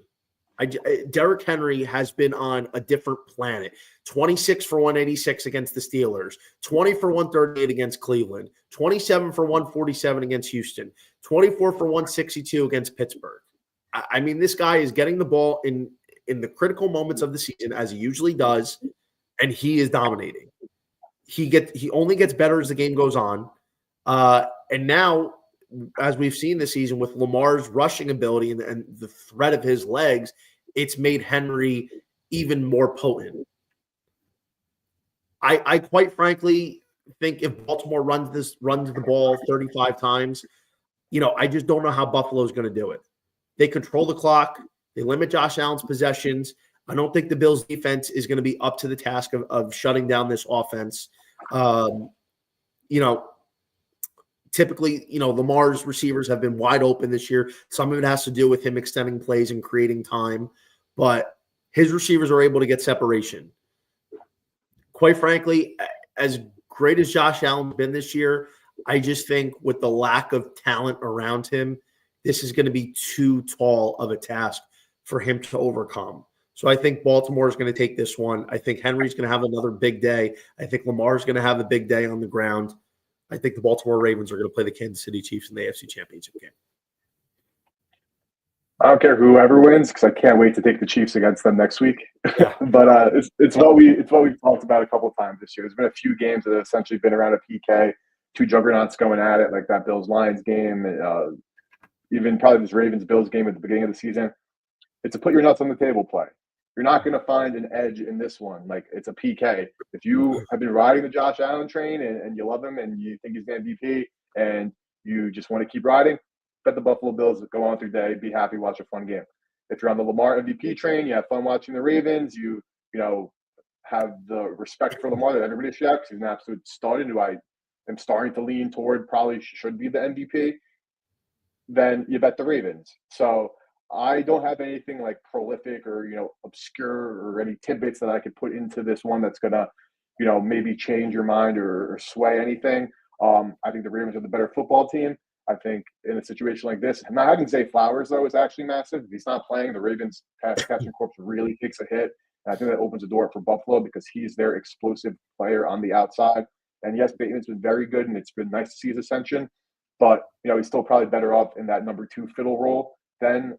[SPEAKER 1] Derrick Henry has been on a different planet. 26 for 186 against the Steelers, 20 for 138 against Cleveland, 27 for 147 against Houston, 24 for 162 against Pittsburgh. I mean, this guy is getting the ball in the critical moments of the season, as he usually does, and he is dominating. He only gets better as the game goes on. And now, as we've seen this season with Lamar's rushing ability and the threat of his legs, it's made Henry even more potent. I quite frankly think if Baltimore runs the ball 35 times, I just don't know how Buffalo's going to do it. They control the clock. They limit Josh Allen's possessions. I don't think the Bills' defense is going to be up to the task of shutting down this offense. Typically, Lamar's receivers have been wide open this year. Some of it has to do with him extending plays and creating time, but his receivers are able to get separation. Quite frankly, as great as Josh Allen's been this year, I just think with the lack of talent around him, this is going to be too tall of a task for him to overcome. So I think Baltimore is going to take this one. I think Henry's going to have another big day. I think Lamar's going to have a big day on the ground. I think the Baltimore Ravens are going to play the Kansas City Chiefs in the AFC Championship game.
[SPEAKER 2] I don't care whoever wins because I can't wait to take the Chiefs against them next week.
[SPEAKER 1] Yeah.
[SPEAKER 2] But it's what we've talked about a couple of times this year. There's been a few games that have essentially been around a PK, 2 juggernauts going at it, like that Bills-Lions game, even probably this Ravens-Bills game at the beginning of the season. It's a put your nuts on the table play. You're not going to find an edge in this one. Like, it's a PK. If you have been riding the Josh Allen train and you love him and you think he's an MVP and you just want to keep riding, bet the Buffalo Bills go on through day, be happy, watch a fun game. If you're on the Lamar MVP train, you have fun watching the Ravens, you have the respect for Lamar that everybody should have because he's an absolute stud and who I am starting to lean toward probably should be the MVP, then you bet the Ravens. So I don't have anything like prolific or, obscure or any tidbits that I could put into this one that's going to, maybe change your mind or sway anything. I think the Ravens are the better football team. I think in a situation like this, not having Zay Flowers, though, is actually massive. If he's not playing, the Ravens pass catching corps really takes a hit. And I think that opens the door for Buffalo because he's their explosive player on the outside. And yes, Bateman's been very good, and it's been nice to see his ascension. But, he's still probably better off in that number 2 fiddle role than,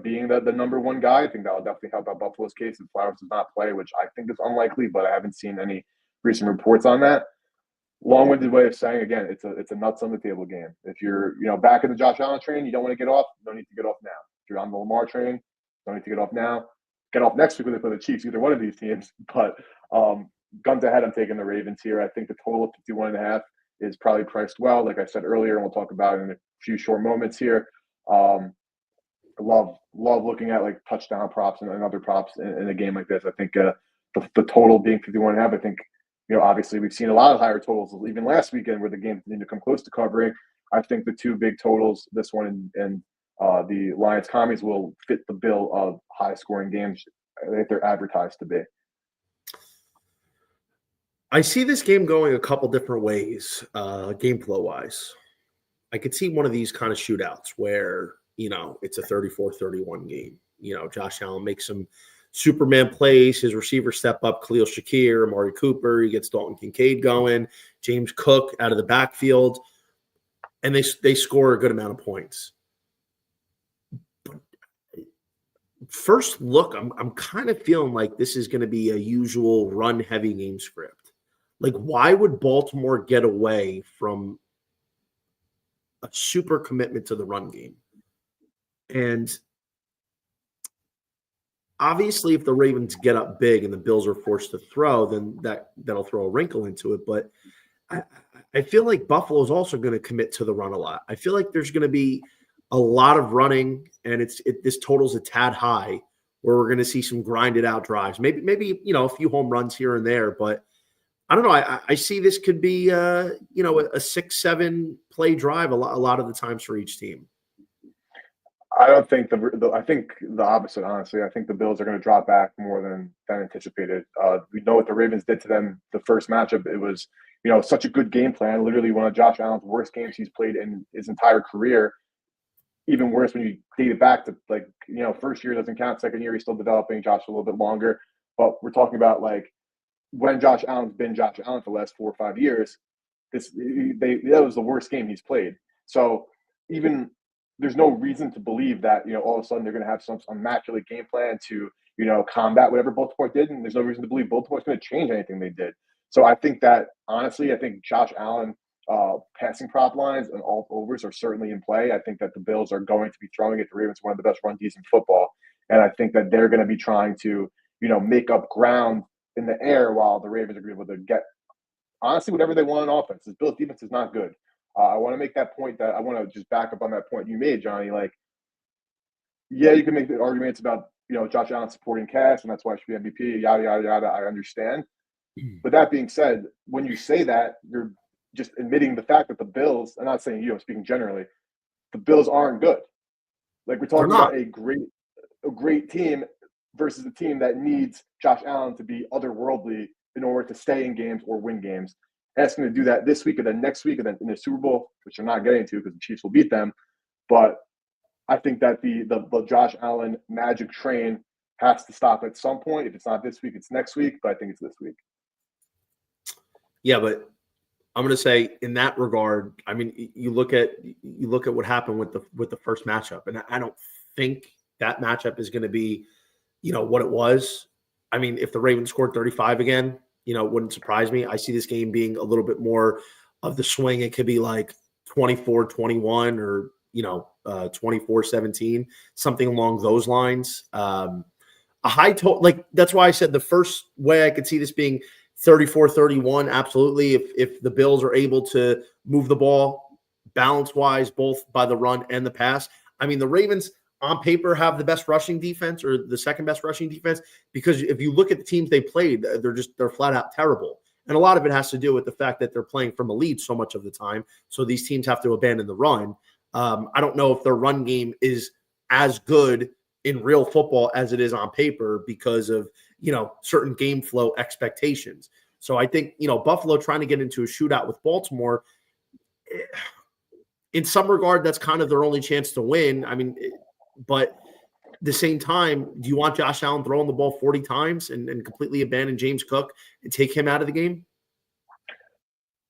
[SPEAKER 2] being the number 1 guy. I think that will definitely help out Buffalo's case if Flowers does not play, which I think is unlikely, but I haven't seen any recent reports on that. Long-winded way of saying, again, it's a nuts on the table game. If you're, back in the Josh Allen train, you don't want to get off, no need to get off now. If you're on the Lamar train, don't need to get off now. Get off next week when they play the Chiefs, either one of these teams. But guns ahead, I'm taking the Ravens here. I think the total of 51.5 is probably priced well. Like I said earlier, and we'll talk about it in a few short moments here. I love looking at like touchdown props and other props in a game like this. I think the total being 51.5. I think obviously we've seen a lot of higher totals even last weekend where the game didn't come close to covering. I think the two big totals, this one and the Lions Commies, will fit the bill of high scoring games that they're advertised to be.
[SPEAKER 1] I see this game going a couple different ways, game flow wise. I could see one of these kind of shootouts where, it's a 34-31 game. Josh Allen makes some Superman plays, his receivers step up, Khalil Shakir, Amari Cooper, he gets Dalton Kincaid going, James Cook out of the backfield, and they score a good amount of points. But first look, I'm kind of feeling like this is going to be a usual run-heavy game script. Like, why would Baltimore get away from a super commitment to the run game? And obviously, if the Ravens get up big and the Bills are forced to throw, then that'll throw a wrinkle into it. But I feel like Buffalo is also going to commit to the run a lot. I feel like there's going to be a lot of running, and this total's a tad high, where we're going to see some grinded out drives. Maybe a few home runs here and there, but I don't know. I see this could be a 6-7 play drive a lot of the times for each team.
[SPEAKER 2] I don't think I think the opposite, honestly. I think the Bills are going to drop back more than anticipated. We know what the Ravens did to them the first matchup. It was, such a good game plan. Literally one of Josh Allen's worst games he's played in his entire career. Even worse when you date it back to first year doesn't count. Second year he's still developing. Josh a little bit longer, but we're talking about when Josh Allen's been Josh Allen for the last 4 or 5 years. That was the worst game he's played. So even there's no reason to believe that all of a sudden they're going to have some immaculate game plan to combat whatever Baltimore did, and there's no reason to believe Baltimore's going to change anything they did. So I think that honestly, Josh Allen passing prop lines and all overs are certainly in play. I think that the Bills are going to be throwing at the Ravens, one of the best run Ds in football, and I think that they're going to be trying to make up ground in the air while the Ravens are able to get honestly whatever they want on offense. This Bills defense is not good. I want to make that point that I want to just back up on that point you made, Johnny. You can make the arguments about, Josh Allen supporting cast, and that's why he should be MVP, yada, yada, yada. I understand. But that being said, when you say that, you're just admitting the fact that the Bills, I'm not saying I'm speaking generally, the Bills aren't good. We're talking about a great team versus a team that needs Josh Allen to be otherworldly in order to stay in games or win games. Asking to do that this week and then next week and then in the Super Bowl, which they're not getting to because the Chiefs will beat them. But I think that the Josh Allen magic train has to stop at some point. If it's not this week, it's next week. But I think it's this week.
[SPEAKER 1] Yeah, but I'm going to say in that regard, I mean, you look at what happened with the first matchup, and I don't think that matchup is going to be, what it was. I mean, if the Ravens scored 35 again, it wouldn't surprise me. I see this game being a little bit more of the swing. It could be 24-21 or, 24-17, something along those lines. A high total, that's why I said the first way I could see this being 34-31. Absolutely. If the Bills are able to move the ball balance-wise, both by the run and the pass. I mean, the Ravens on paper have the best rushing defense or the second best rushing defense, because if you look at the teams they played, they're flat out terrible. And a lot of it has to do with the fact that they're playing from a lead so much of the time. So these teams have to abandon the run. I don't know if their run game is as good in real football as it is on paper because of, certain game flow expectations. So I think, Buffalo trying to get into a shootout with Baltimore, in some regard, that's kind of their only chance to win. I mean, but at the same time, do you want Josh Allen throwing the ball 40 times and completely abandon James Cook and take him out of the game?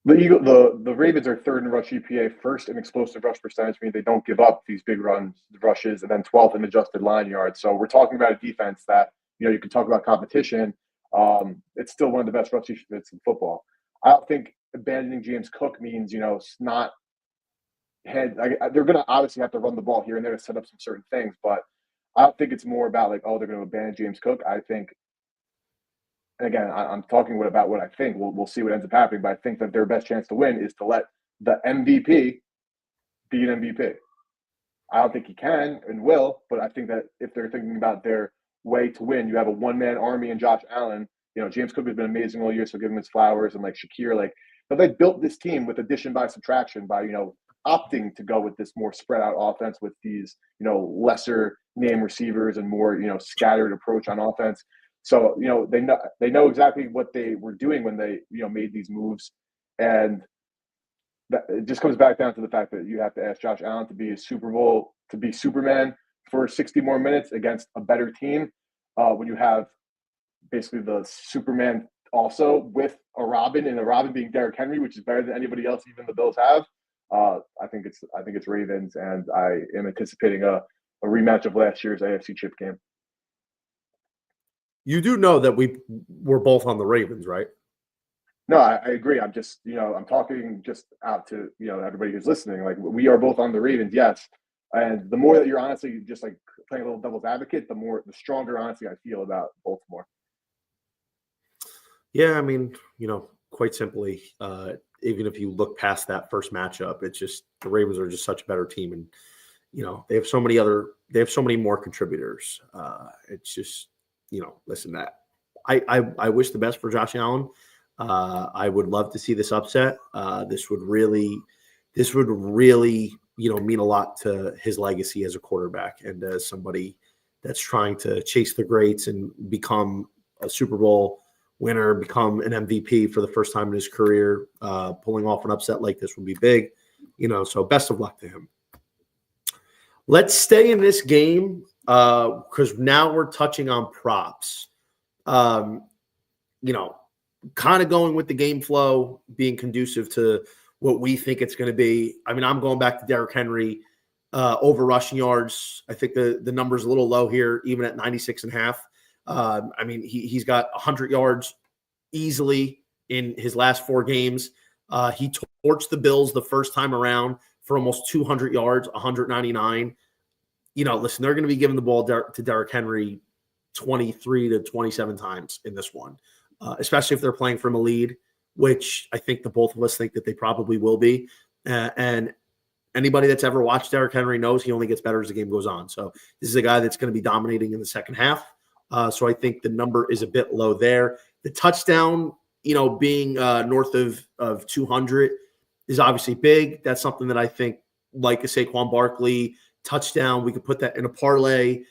[SPEAKER 2] The Ravens are third in rush EPA, first in explosive rush percentage, meaning they don't give up these big rushes, and then 12th in adjusted line yards. So we're talking about a defense that, you can talk about competition. It's still one of the best rush defenses in football. I don't think abandoning James Cook means, not head. They're going to obviously have to run the ball here and there to set up some certain things, but I don't think it's more about they're going to abandon James Cook. I think and again, I'm talking about what I think. We'll see what ends up happening, but I think that their best chance to win is to let the MVP be an MVP. I don't think he can and will, but I think that if they're thinking about their way to win, you have a one-man army and Josh Allen. James Cook has been amazing all year, so give him his flowers. And like Shakir, but they built this team with addition by subtraction by opting to go with this more spread out offense with these lesser name receivers and more scattered approach on offense. So they know exactly what they were doing when they made these moves, and it just comes back down to the fact that you have to ask Josh Allen to be a Super Bowl, to be Superman for 60 more minutes against a better team. When you have basically the Superman also with a Robin, and a Robin being Derrick Henry, which is better than anybody else even the Bills have. I think it's Ravens, and I am anticipating a rematch of last year's AFC Chip game.
[SPEAKER 1] You do know that we're both on the Ravens, right?
[SPEAKER 2] No, I agree. I'm just, I'm talking just out to, everybody who's listening. Like, we are both on the Ravens, yes. And the more that you're honestly just like playing a little devil's advocate, the stronger, honestly, I feel about Baltimore.
[SPEAKER 1] Yeah, I mean, quite simply, even if you look past that first matchup, it's just the Ravens are just such a better team, and they have so many more contributors. It's just, listen, that I wish the best for Josh Allen. I would love to see this upset. This would really, mean a lot to his legacy as a quarterback and as somebody that's trying to chase the greats and become a Super Bowl winner, become an MVP for the first time in his career. Pulling off an upset like this would be big, so best of luck to him. Let's stay in this game because now we're touching on props. Kind of going with the game flow, being conducive to what we think it's going to be. I mean, I'm going back to Derrick Henry over rushing yards. I think the number's a little low here, even at 96.5. I mean, he's got 100 yards easily in his last 4 games. He torched the Bills the first time around for almost 200 yards, 199. Listen, they're going to be giving the ball to Derrick Henry 23 to 27 times in this one. Especially if they're playing from a lead, which I think the both of us think that they probably will be. And anybody that's ever watched Derrick Henry knows he only gets better as the game goes on. So this is a guy that's going to be dominating in the second half. So I think the number is a bit low there. The touchdown, being north of 200 is obviously big. That's something that I think, like a Saquon Barkley touchdown, we could put that in a parlay,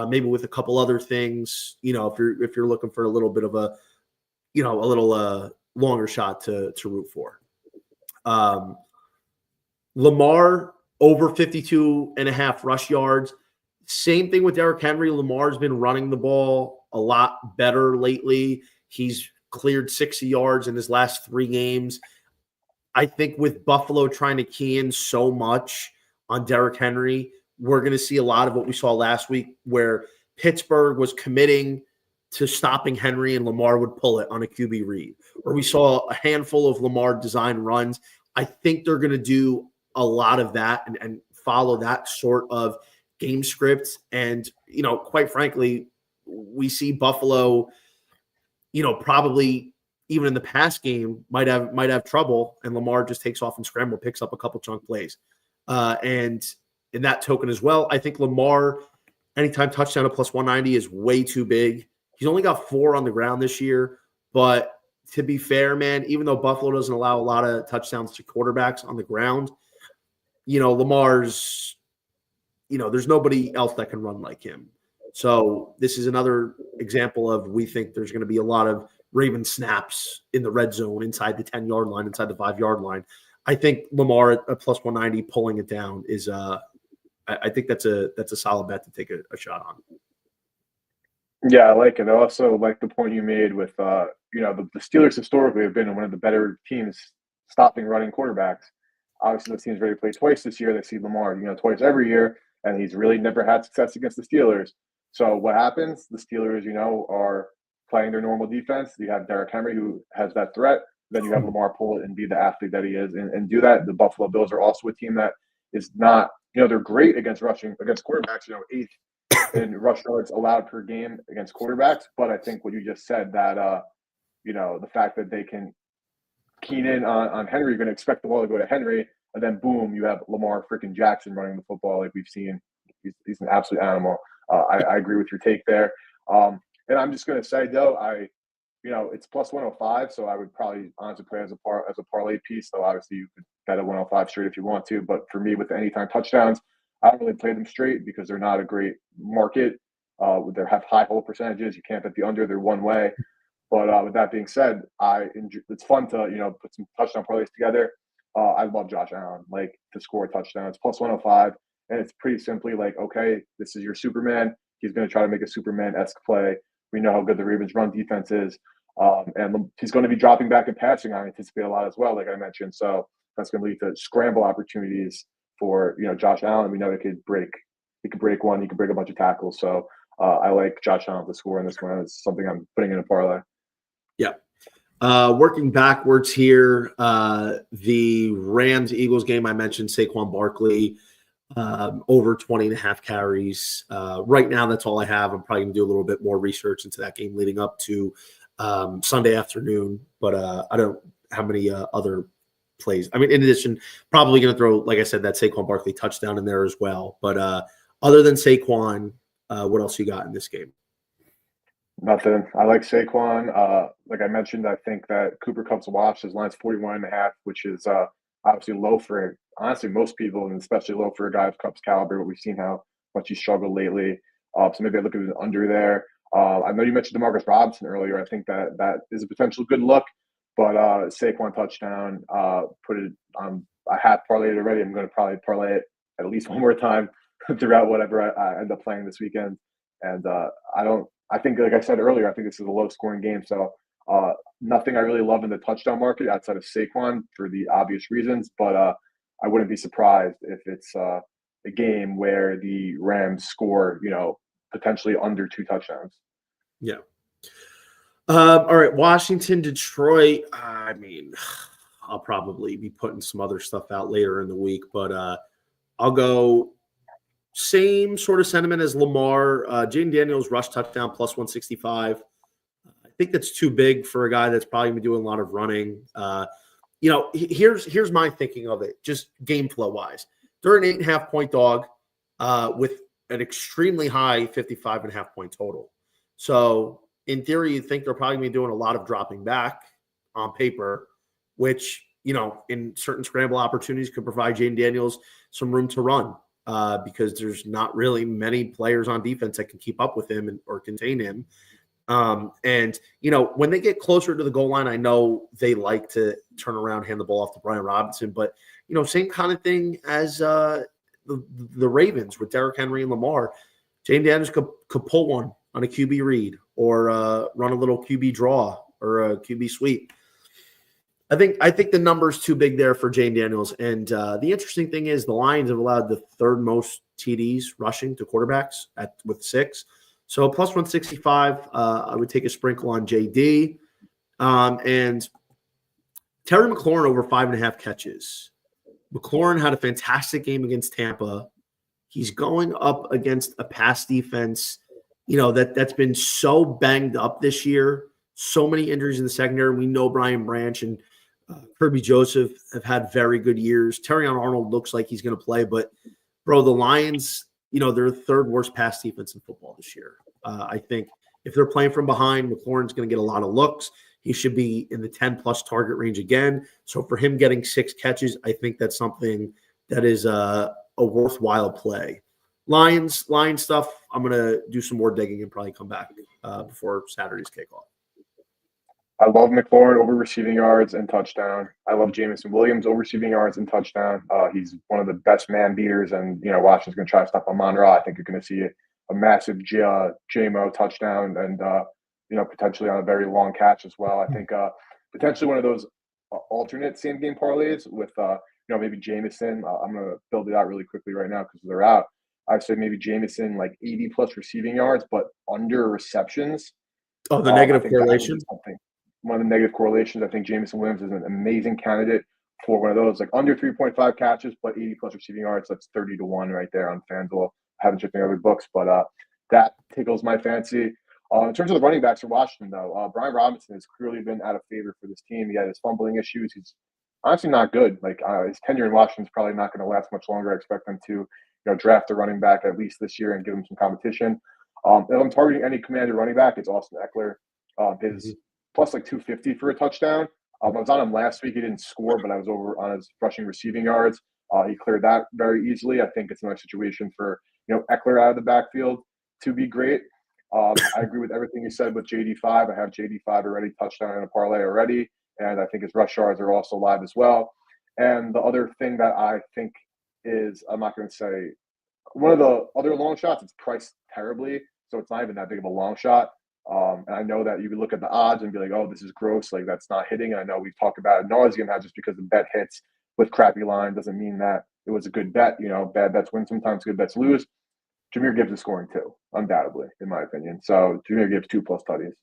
[SPEAKER 1] maybe with a couple other things. If you're looking for a little bit of a little longer shot to root for. Lamar over 52.5 rush yards. Same thing with Derrick Henry. Lamar's been running the ball a lot better lately. He's cleared 60 yards in his last 3 games. I think with Buffalo trying to key in so much on Derrick Henry, we're going to see a lot of what we saw last week where Pittsburgh was committing to stopping Henry and Lamar would pull it on a QB read, or we saw a handful of Lamar design runs. I think they're going to do a lot of that and follow that sort of game script. And, quite frankly, we see Buffalo, probably even in the past game might have trouble, and Lamar just takes off and scramble, picks up a couple chunk plays. And in that token as well, I think Lamar, anytime touchdown at plus 190 is way too big. He's only got 4 on the ground this year, but to be fair, man, even though Buffalo doesn't allow a lot of touchdowns to quarterbacks on the ground, Lamar's, there's nobody else that can run like him. So this is another example of, we think there's going to be a lot of Raven snaps in the red zone, inside the 10-yard line, inside the 5-yard line. I think Lamar at plus 190 pulling it down is I think that's a solid bet to take a shot on.
[SPEAKER 2] Yeah, I like it. I also like the point you made with, the Steelers historically have been one of the better teams stopping running quarterbacks. Obviously, the team's ready to play twice this year. They see Lamar, twice every year, and he's really never had success against the Steelers. So what happens? The Steelers, are playing their normal defense. You have Derrick Henry, who has that threat. Then you have Lamar pull it and be the athlete that he is and do that. The Buffalo Bills are also a team that is not, they're great against quarterbacks, 8th in rush yards allowed per game against quarterbacks. But I think what you just said, that the fact that they can keen in on Henry, you're going to expect the ball to go to Henry, and then boom, you have Lamar freaking Jackson running the football like we've seen. He's an absolute animal. I agree with your take there. And I'm just going to say, though, it's plus 105, so I would probably honestly play as a parlay piece. So obviously you could bet at 105 straight if you want to, but for me with the anytime touchdowns, I don't really play them straight because they're not a great market. They have high hold percentages. You can't bet the under; they're one way. But with that being said, it's fun to put some touchdown parlays together. I love Josh Allen, to score a touchdown. It's plus 105, and it's pretty simply okay, this is your Superman. He's going to try to make a Superman-esque play. We know how good the Ravens' run defense is, and he's going to be dropping back and passing. I anticipate a lot as well, like I mentioned. So that's going to lead to scramble opportunities for Josh Allen. We know he could break one, he could break a bunch of tackles. So I like Josh Allen to score in this one. It's something I'm putting in a parlay.
[SPEAKER 1] Yeah. Working backwards here, the Rams-Eagles game, I mentioned Saquon Barkley, over 20.5 carries. Right now, that's all I have. I'm probably going to do a little bit more research into that game leading up to Sunday afternoon, but I don't have many other plays. I mean, in addition, probably going to throw, like I said, that Saquon Barkley touchdown in there as well. But other than Saquon, what else you got in this game?
[SPEAKER 2] Nothing. I like Saquon. Like I mentioned, I think that Cooper Kupp's watch, his line's 41.5, which is obviously low for honestly most people, and especially low for a guy of Kupp's caliber. But we've seen how much he struggled lately. So maybe I look at an under there. I know you mentioned Demarcus Robinson earlier. I think that is a potential good look, but Saquon touchdown, put it on. I have parlayed it already. I'm going to probably parlay it at least one more time throughout whatever I end up playing this weekend. And I think, like I said earlier, I think this is a low-scoring game. So nothing I really love in the touchdown market outside of Saquon for the obvious reasons. But I wouldn't be surprised if it's a game where the Rams score, potentially under 2 touchdowns.
[SPEAKER 1] Yeah. All right, Washington, Detroit. I mean, I'll probably be putting some other stuff out later in the week, but I'll go same sort of sentiment as Lamar. Jaden Daniels rush touchdown plus 165. I think that's too big for a guy that's probably going to be doing a lot of running. Here's my thinking of it, just game flow wise. They're an 8.5 point dog with an extremely high 55.5 point total. So in theory, you'd think they're probably going to be doing a lot of dropping back on paper, which, in certain scramble opportunities could provide Jaden Daniels some room to run. Because there's not really many players on defense that can keep up with him or contain him. And when they get closer to the goal line, I know they like to turn around, hand the ball off to Brian Robinson, but, same kind of thing as the Ravens with Derrick Henry and Lamar. Jaden Daniels could pull one on a QB read or run a little QB draw or a QB sweep. I think the number's too big there for Jaden Daniels. And the interesting thing is the Lions have allowed the third most TDs rushing to quarterbacks with 6. So plus 165, I would take a sprinkle on JD. And Terry McLaurin over 5.5 catches. McLaurin had a fantastic game against Tampa. He's going up against a pass defense, that's been so banged up this year. So many injuries in the secondary. We know Brian Branch and Kirby Joseph have had very good years. Terrion Arnold looks like he's going to play, but bro, the Lions, they're the 3rd worst pass defense in football this year. I think if they're playing from behind, McLaurin's going to get a lot of looks. He should be in the 10-plus target range again. So for him getting 6 catches, I think that's something that is a worthwhile play. Lions stuff, I'm going to do some more digging and probably come back before Saturday's kickoff.
[SPEAKER 2] I love McLaurin over receiving yards and touchdown. I love Jameson Williams over receiving yards and touchdown. He's one of the best man beaters, and Washington's going to try to stop Amon-Ra. I think you're going to see a massive JMO touchdown, and potentially on a very long catch as well. I think potentially one of those alternate same game parlays with maybe Jameson. I'm going to build it out really quickly right now because they're out. I'd say maybe Jameson 80 plus receiving yards, but under receptions.
[SPEAKER 1] Oh, the negative correlation.
[SPEAKER 2] One of the negative correlations. I think Jameson Williams is an amazing candidate for one of those, under 3.5 catches, but 80 plus receiving yards. That's 30 to 1 right there on FanDuel. I haven't checked any other books, but that tickles my fancy. In terms of the running backs for Washington, though, Brian Robinson has clearly been out of favor for this team. He had his fumbling issues. He's honestly not good. Like his tenure in Washington is probably not going to last much longer. I expect them to, draft a running back at least this year and give him some competition. If I'm targeting any Commander running back, it's Austin Eckler. His plus like 250 for a touchdown. I was on him last week. He didn't score, but I was over on his rushing receiving yards. He cleared that very easily. I think it's another situation for Eckler out of the backfield to be great. I agree with everything you said with JD5. I have JD5 already, touchdown in a parlay already, and I think his rush yards are also live as well. And the other thing that I think is, I'm not going to say one of the other long shots, it's priced terribly, so it's not even that big of a long shot. And I know that you could look at the odds and be like, oh, this is gross, like that's not hitting. And I know we've talked about it nauseum, how just because the bet hits with crappy line doesn't mean that it was a good bet. Bad bets win sometimes, good bets lose. Jahmyr Gibbs is scoring 2, undoubtedly, in my opinion. So Jahmyr Gibbs 2+ tutties.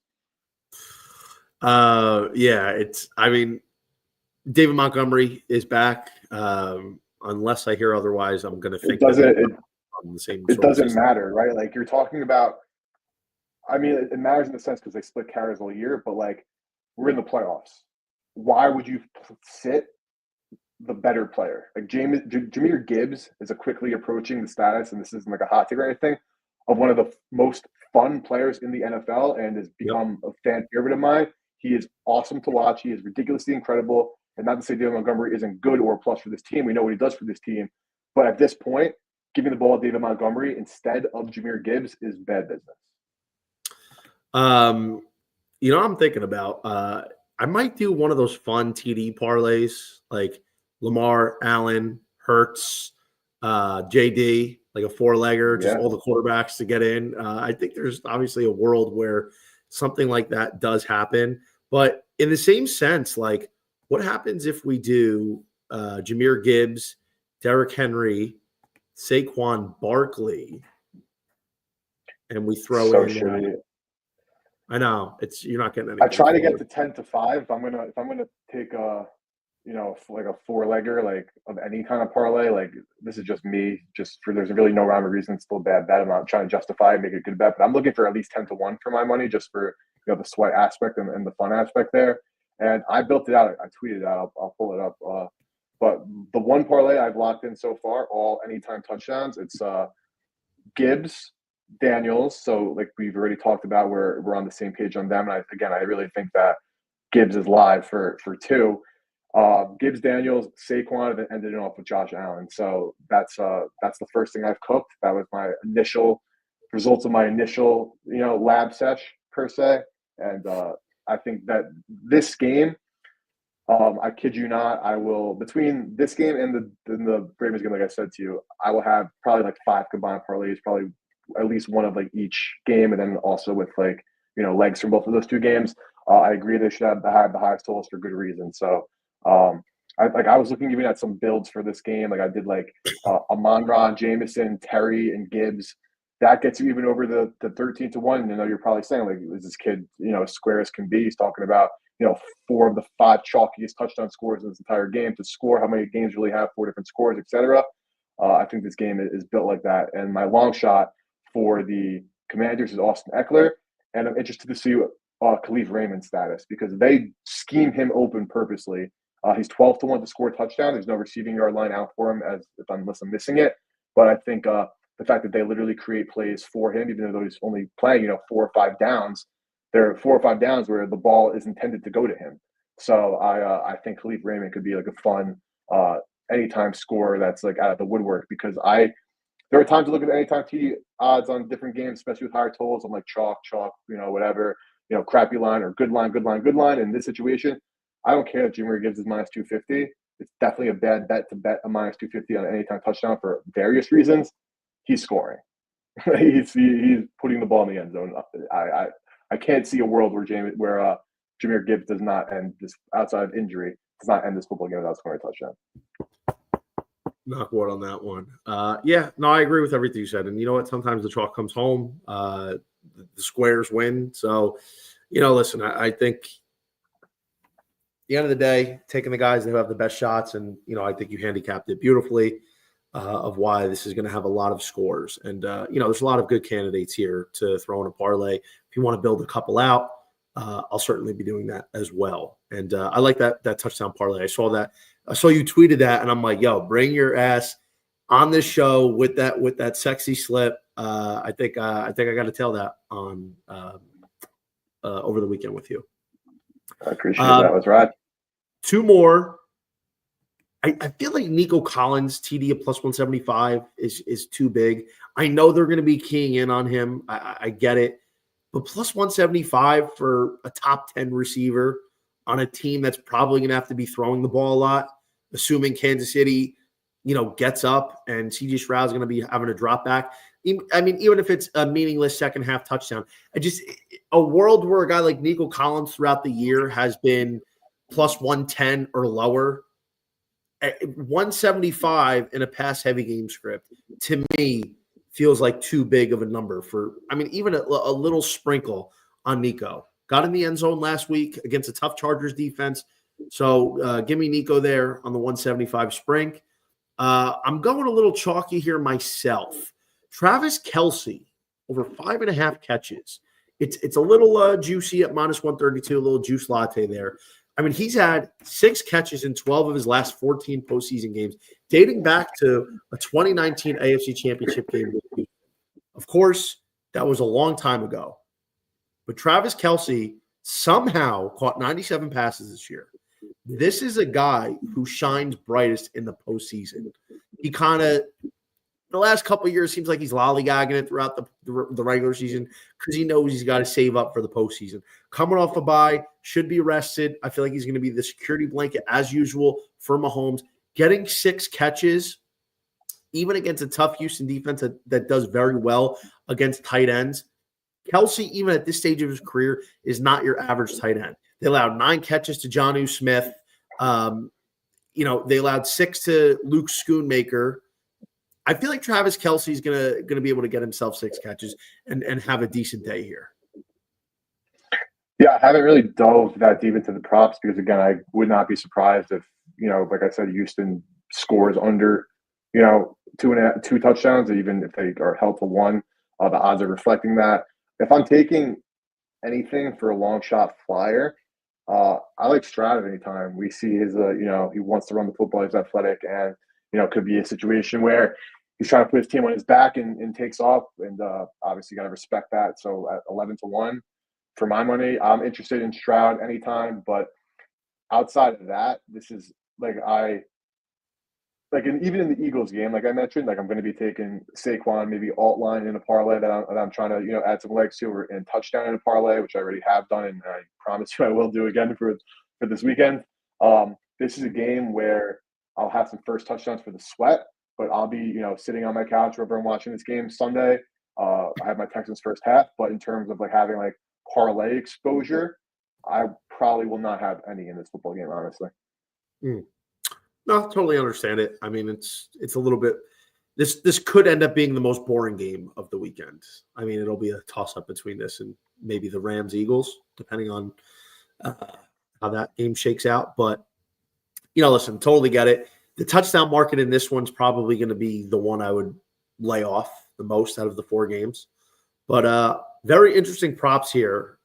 [SPEAKER 1] David Montgomery is back. Unless I hear otherwise, I'm going to think
[SPEAKER 2] on the same. It doesn't matter, right? Like you're talking about. I mean, it matters in the sense because they split carries all year, but like we're in the playoffs. Why would you sit the better player? Like Jahmyr Gibbs is quickly approaching the status, and this isn't like a hot take or anything, of one of the most fun players in the NFL and has become a fan favorite of mine. He is awesome to watch. He is ridiculously incredible. And not to say David Montgomery isn't good or a plus for this team. We know what he does for this team. But at this point, giving the ball to David Montgomery instead of Jahmyr Gibbs is bad business.
[SPEAKER 1] I'm thinking about I might do one of those fun TD parlays like Lamar, Allen, Hurts, JD, like a 4-legger, just all the quarterbacks to get in. I think there's obviously a world where something like that does happen. But in the same sense, like what happens if we do Jahmyr Gibbs, Derrick Henry, Saquon Barkley, and we throw in I know you're not getting anything.
[SPEAKER 2] I try to get to 10-5. If I'm gonna take like a 4-legger, like of any kind of parlay, like this is just me. There's really no rhyme or reason. It's still a bad bet. I'm not trying to justify and make it a good bet, but I'm looking for at least 10-1 for my money, just for the sweat aspect and the fun aspect there. And I built it out. I tweeted it out. I'll pull it up. But the one parlay I've locked in so far, all anytime touchdowns. It's Gibbs, Daniels. So like we've already talked about, we're on the same page on them. And I really think that Gibbs is live for 2. Gibbs, Daniels, Saquon, and then ended it off with Josh Allen. So that's the first thing I've cooked. That was my initial results of my initial lab sesh per se. And I think that this game, I kid you not, I will, between this game and the Ravens game, like I said to you, I will have probably like 5 combined parlays, probably at least one of like each game, and then also with like legs from both of those 2 games. I agree they should have the highest totals for good reason. So I was looking even at some builds for this game. Like I did like Amon-Ra, Jameson, Terry, and Gibbs. That gets you even over the 13-1. And I know you're probably saying, like, is this kid, square as can be? He's talking about, 4 of the 5 chalkiest touchdown scores in this entire game to score. How many games really have 4 different scores, etc. I think this game is built like that. And my long shot for the Commanders is Austin Eckler. And I'm interested to see Khalif Raymond's status because they scheme him open purposely. He's 12-1 to score a touchdown. There's no receiving yard line out for him unless I'm missing it. But I think the fact that they literally create plays for him, even though he's only playing, 4 or 5 downs, there are 4 or 5 downs where the ball is intended to go to him. So I think Khalif Raymond could be like a fun anytime scorer that's like out of the woodwork because there are times to look at anytime TD odds on different games, especially with higher totals. I'm like chalk, whatever, crappy line or good line. In this situation, I don't care if Jahmyr Gibbs is minus 250. It's definitely a bad bet to bet a minus 250 on an anytime touchdown for various reasons. He's scoring. he's putting the ball in the end zone. I can't see a world where Jahmyr Gibbs does not end this outside of injury, does not end this football game without scoring a touchdown.
[SPEAKER 1] Knock wood on that one. I agree with everything you said. And you know what? Sometimes the chalk comes home. The squares win. So, listen, I think at the end of the day, taking the guys that have the best shots, and, I think you handicapped it beautifully. of why this is going to have a lot of scores. And, there's a lot of good candidates here to throw in a parlay. If you want to build a couple out, I'll certainly be doing that as well. And I like that touchdown parlay. I saw you tweeted that, and I'm like, yo, bring your ass on this show with that sexy slip. I think I got to tell that on over the weekend with you.
[SPEAKER 2] I appreciate that. Was right.
[SPEAKER 1] Two more. I feel like Nico Collins TD at plus 175 is too big. I know they're going to be keying in on him. I get it. But plus 175 for a top 10 receiver on a team that's probably going to have to be throwing the ball a lot, assuming Kansas City, gets up and CJ Stroud's going to be having a drop back. I mean, even if it's a meaningless second half touchdown, a world where a guy like Nico Collins throughout the year has been plus 110 or lower, 175 in a pass heavy game script to me feels like too big of a number for, even a little sprinkle on Nico. Got in the end zone last week against a tough Chargers defense. So give me Nico there on the 175 sprink. I'm going a little chalky here myself. Travis Kelce over 5.5 catches. It's a little juicy at minus 132, a little juice latte there. He's had 6 catches in 12 of his last 14 postseason games, dating back to a 2019 AFC Championship game. Of course, that was a long time ago. But Travis Kelce somehow caught 97 passes this year. This is a guy who shines brightest in the postseason. He kind of, the last couple of years, seems like he's lollygagging it throughout the regular season because he knows he's got to save up for the postseason. Coming off a bye, should be rested. I feel like he's going to be the security blanket as usual for Mahomes. Getting 6 catches, even against a tough Houston defense that does very well against tight ends. Kelce, even at this stage of his career, is not your average tight end. They allowed 9 catches to Jonnu Smith. They allowed 6 to Luke Schoonmaker. I feel like Travis Kelce is gonna be able to get himself 6 catches and have a decent day here.
[SPEAKER 2] Yeah, I haven't really dove that deep into the props because, again, I would not be surprised if, like I said, Houston scores under, 2 touchdowns, even if they are held to 1. The odds are reflecting that. If I'm taking anything for a long shot flyer, I like Stroud at any time. We see his, he wants to run the football. He's athletic, and it could be a situation where he's trying to put his team on his back and takes off. And obviously, you got to respect that. So at 11-1, for my money, I'm interested in Stroud anytime. But outside of that, this is even in the Eagles game, like I mentioned, I'm going to be taking Saquon, maybe alt line in a parlay that I'm trying to add some legs to, and touchdown in a parlay, which I already have done, and I promise you I will do again for this weekend. This is a game where I'll have some first touchdowns for the sweat, but I'll be sitting on my couch wherever I'm watching this game Sunday. I have my Texans first half, but in terms of having parlay exposure, I probably will not have any in this football game, honestly.
[SPEAKER 1] No, totally understand it. It's a little bit. This could end up being the most boring game of the weekend. It'll be a toss-up between this and maybe the Rams-Eagles, depending on how that game shakes out. But listen, totally get it. The touchdown market in this one's probably going to be the one I would lay off the most out of the 4 games. But very interesting props here,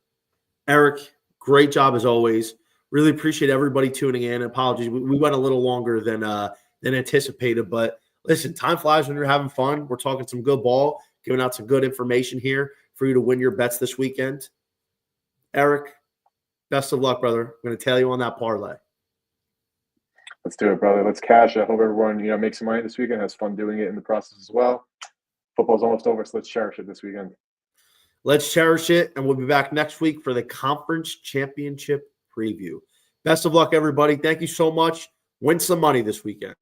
[SPEAKER 1] Eric. Great job as always. Really appreciate everybody tuning in. Apologies, we went a little longer than anticipated, but listen, time flies when you're having fun. We're talking some good ball, giving out some good information here for you to win your bets this weekend. Eric, best of luck, brother. I'm going to tell you on that parlay.
[SPEAKER 2] Let's do it, brother. Let's cash. I hope everyone makes some money this weekend, has fun doing it in the process as well. Football's almost over, so let's cherish it this weekend.
[SPEAKER 1] Let's cherish it, and we'll be back next week for the conference championship preview. Best of luck, everybody. Thank you so much. Win some money this weekend.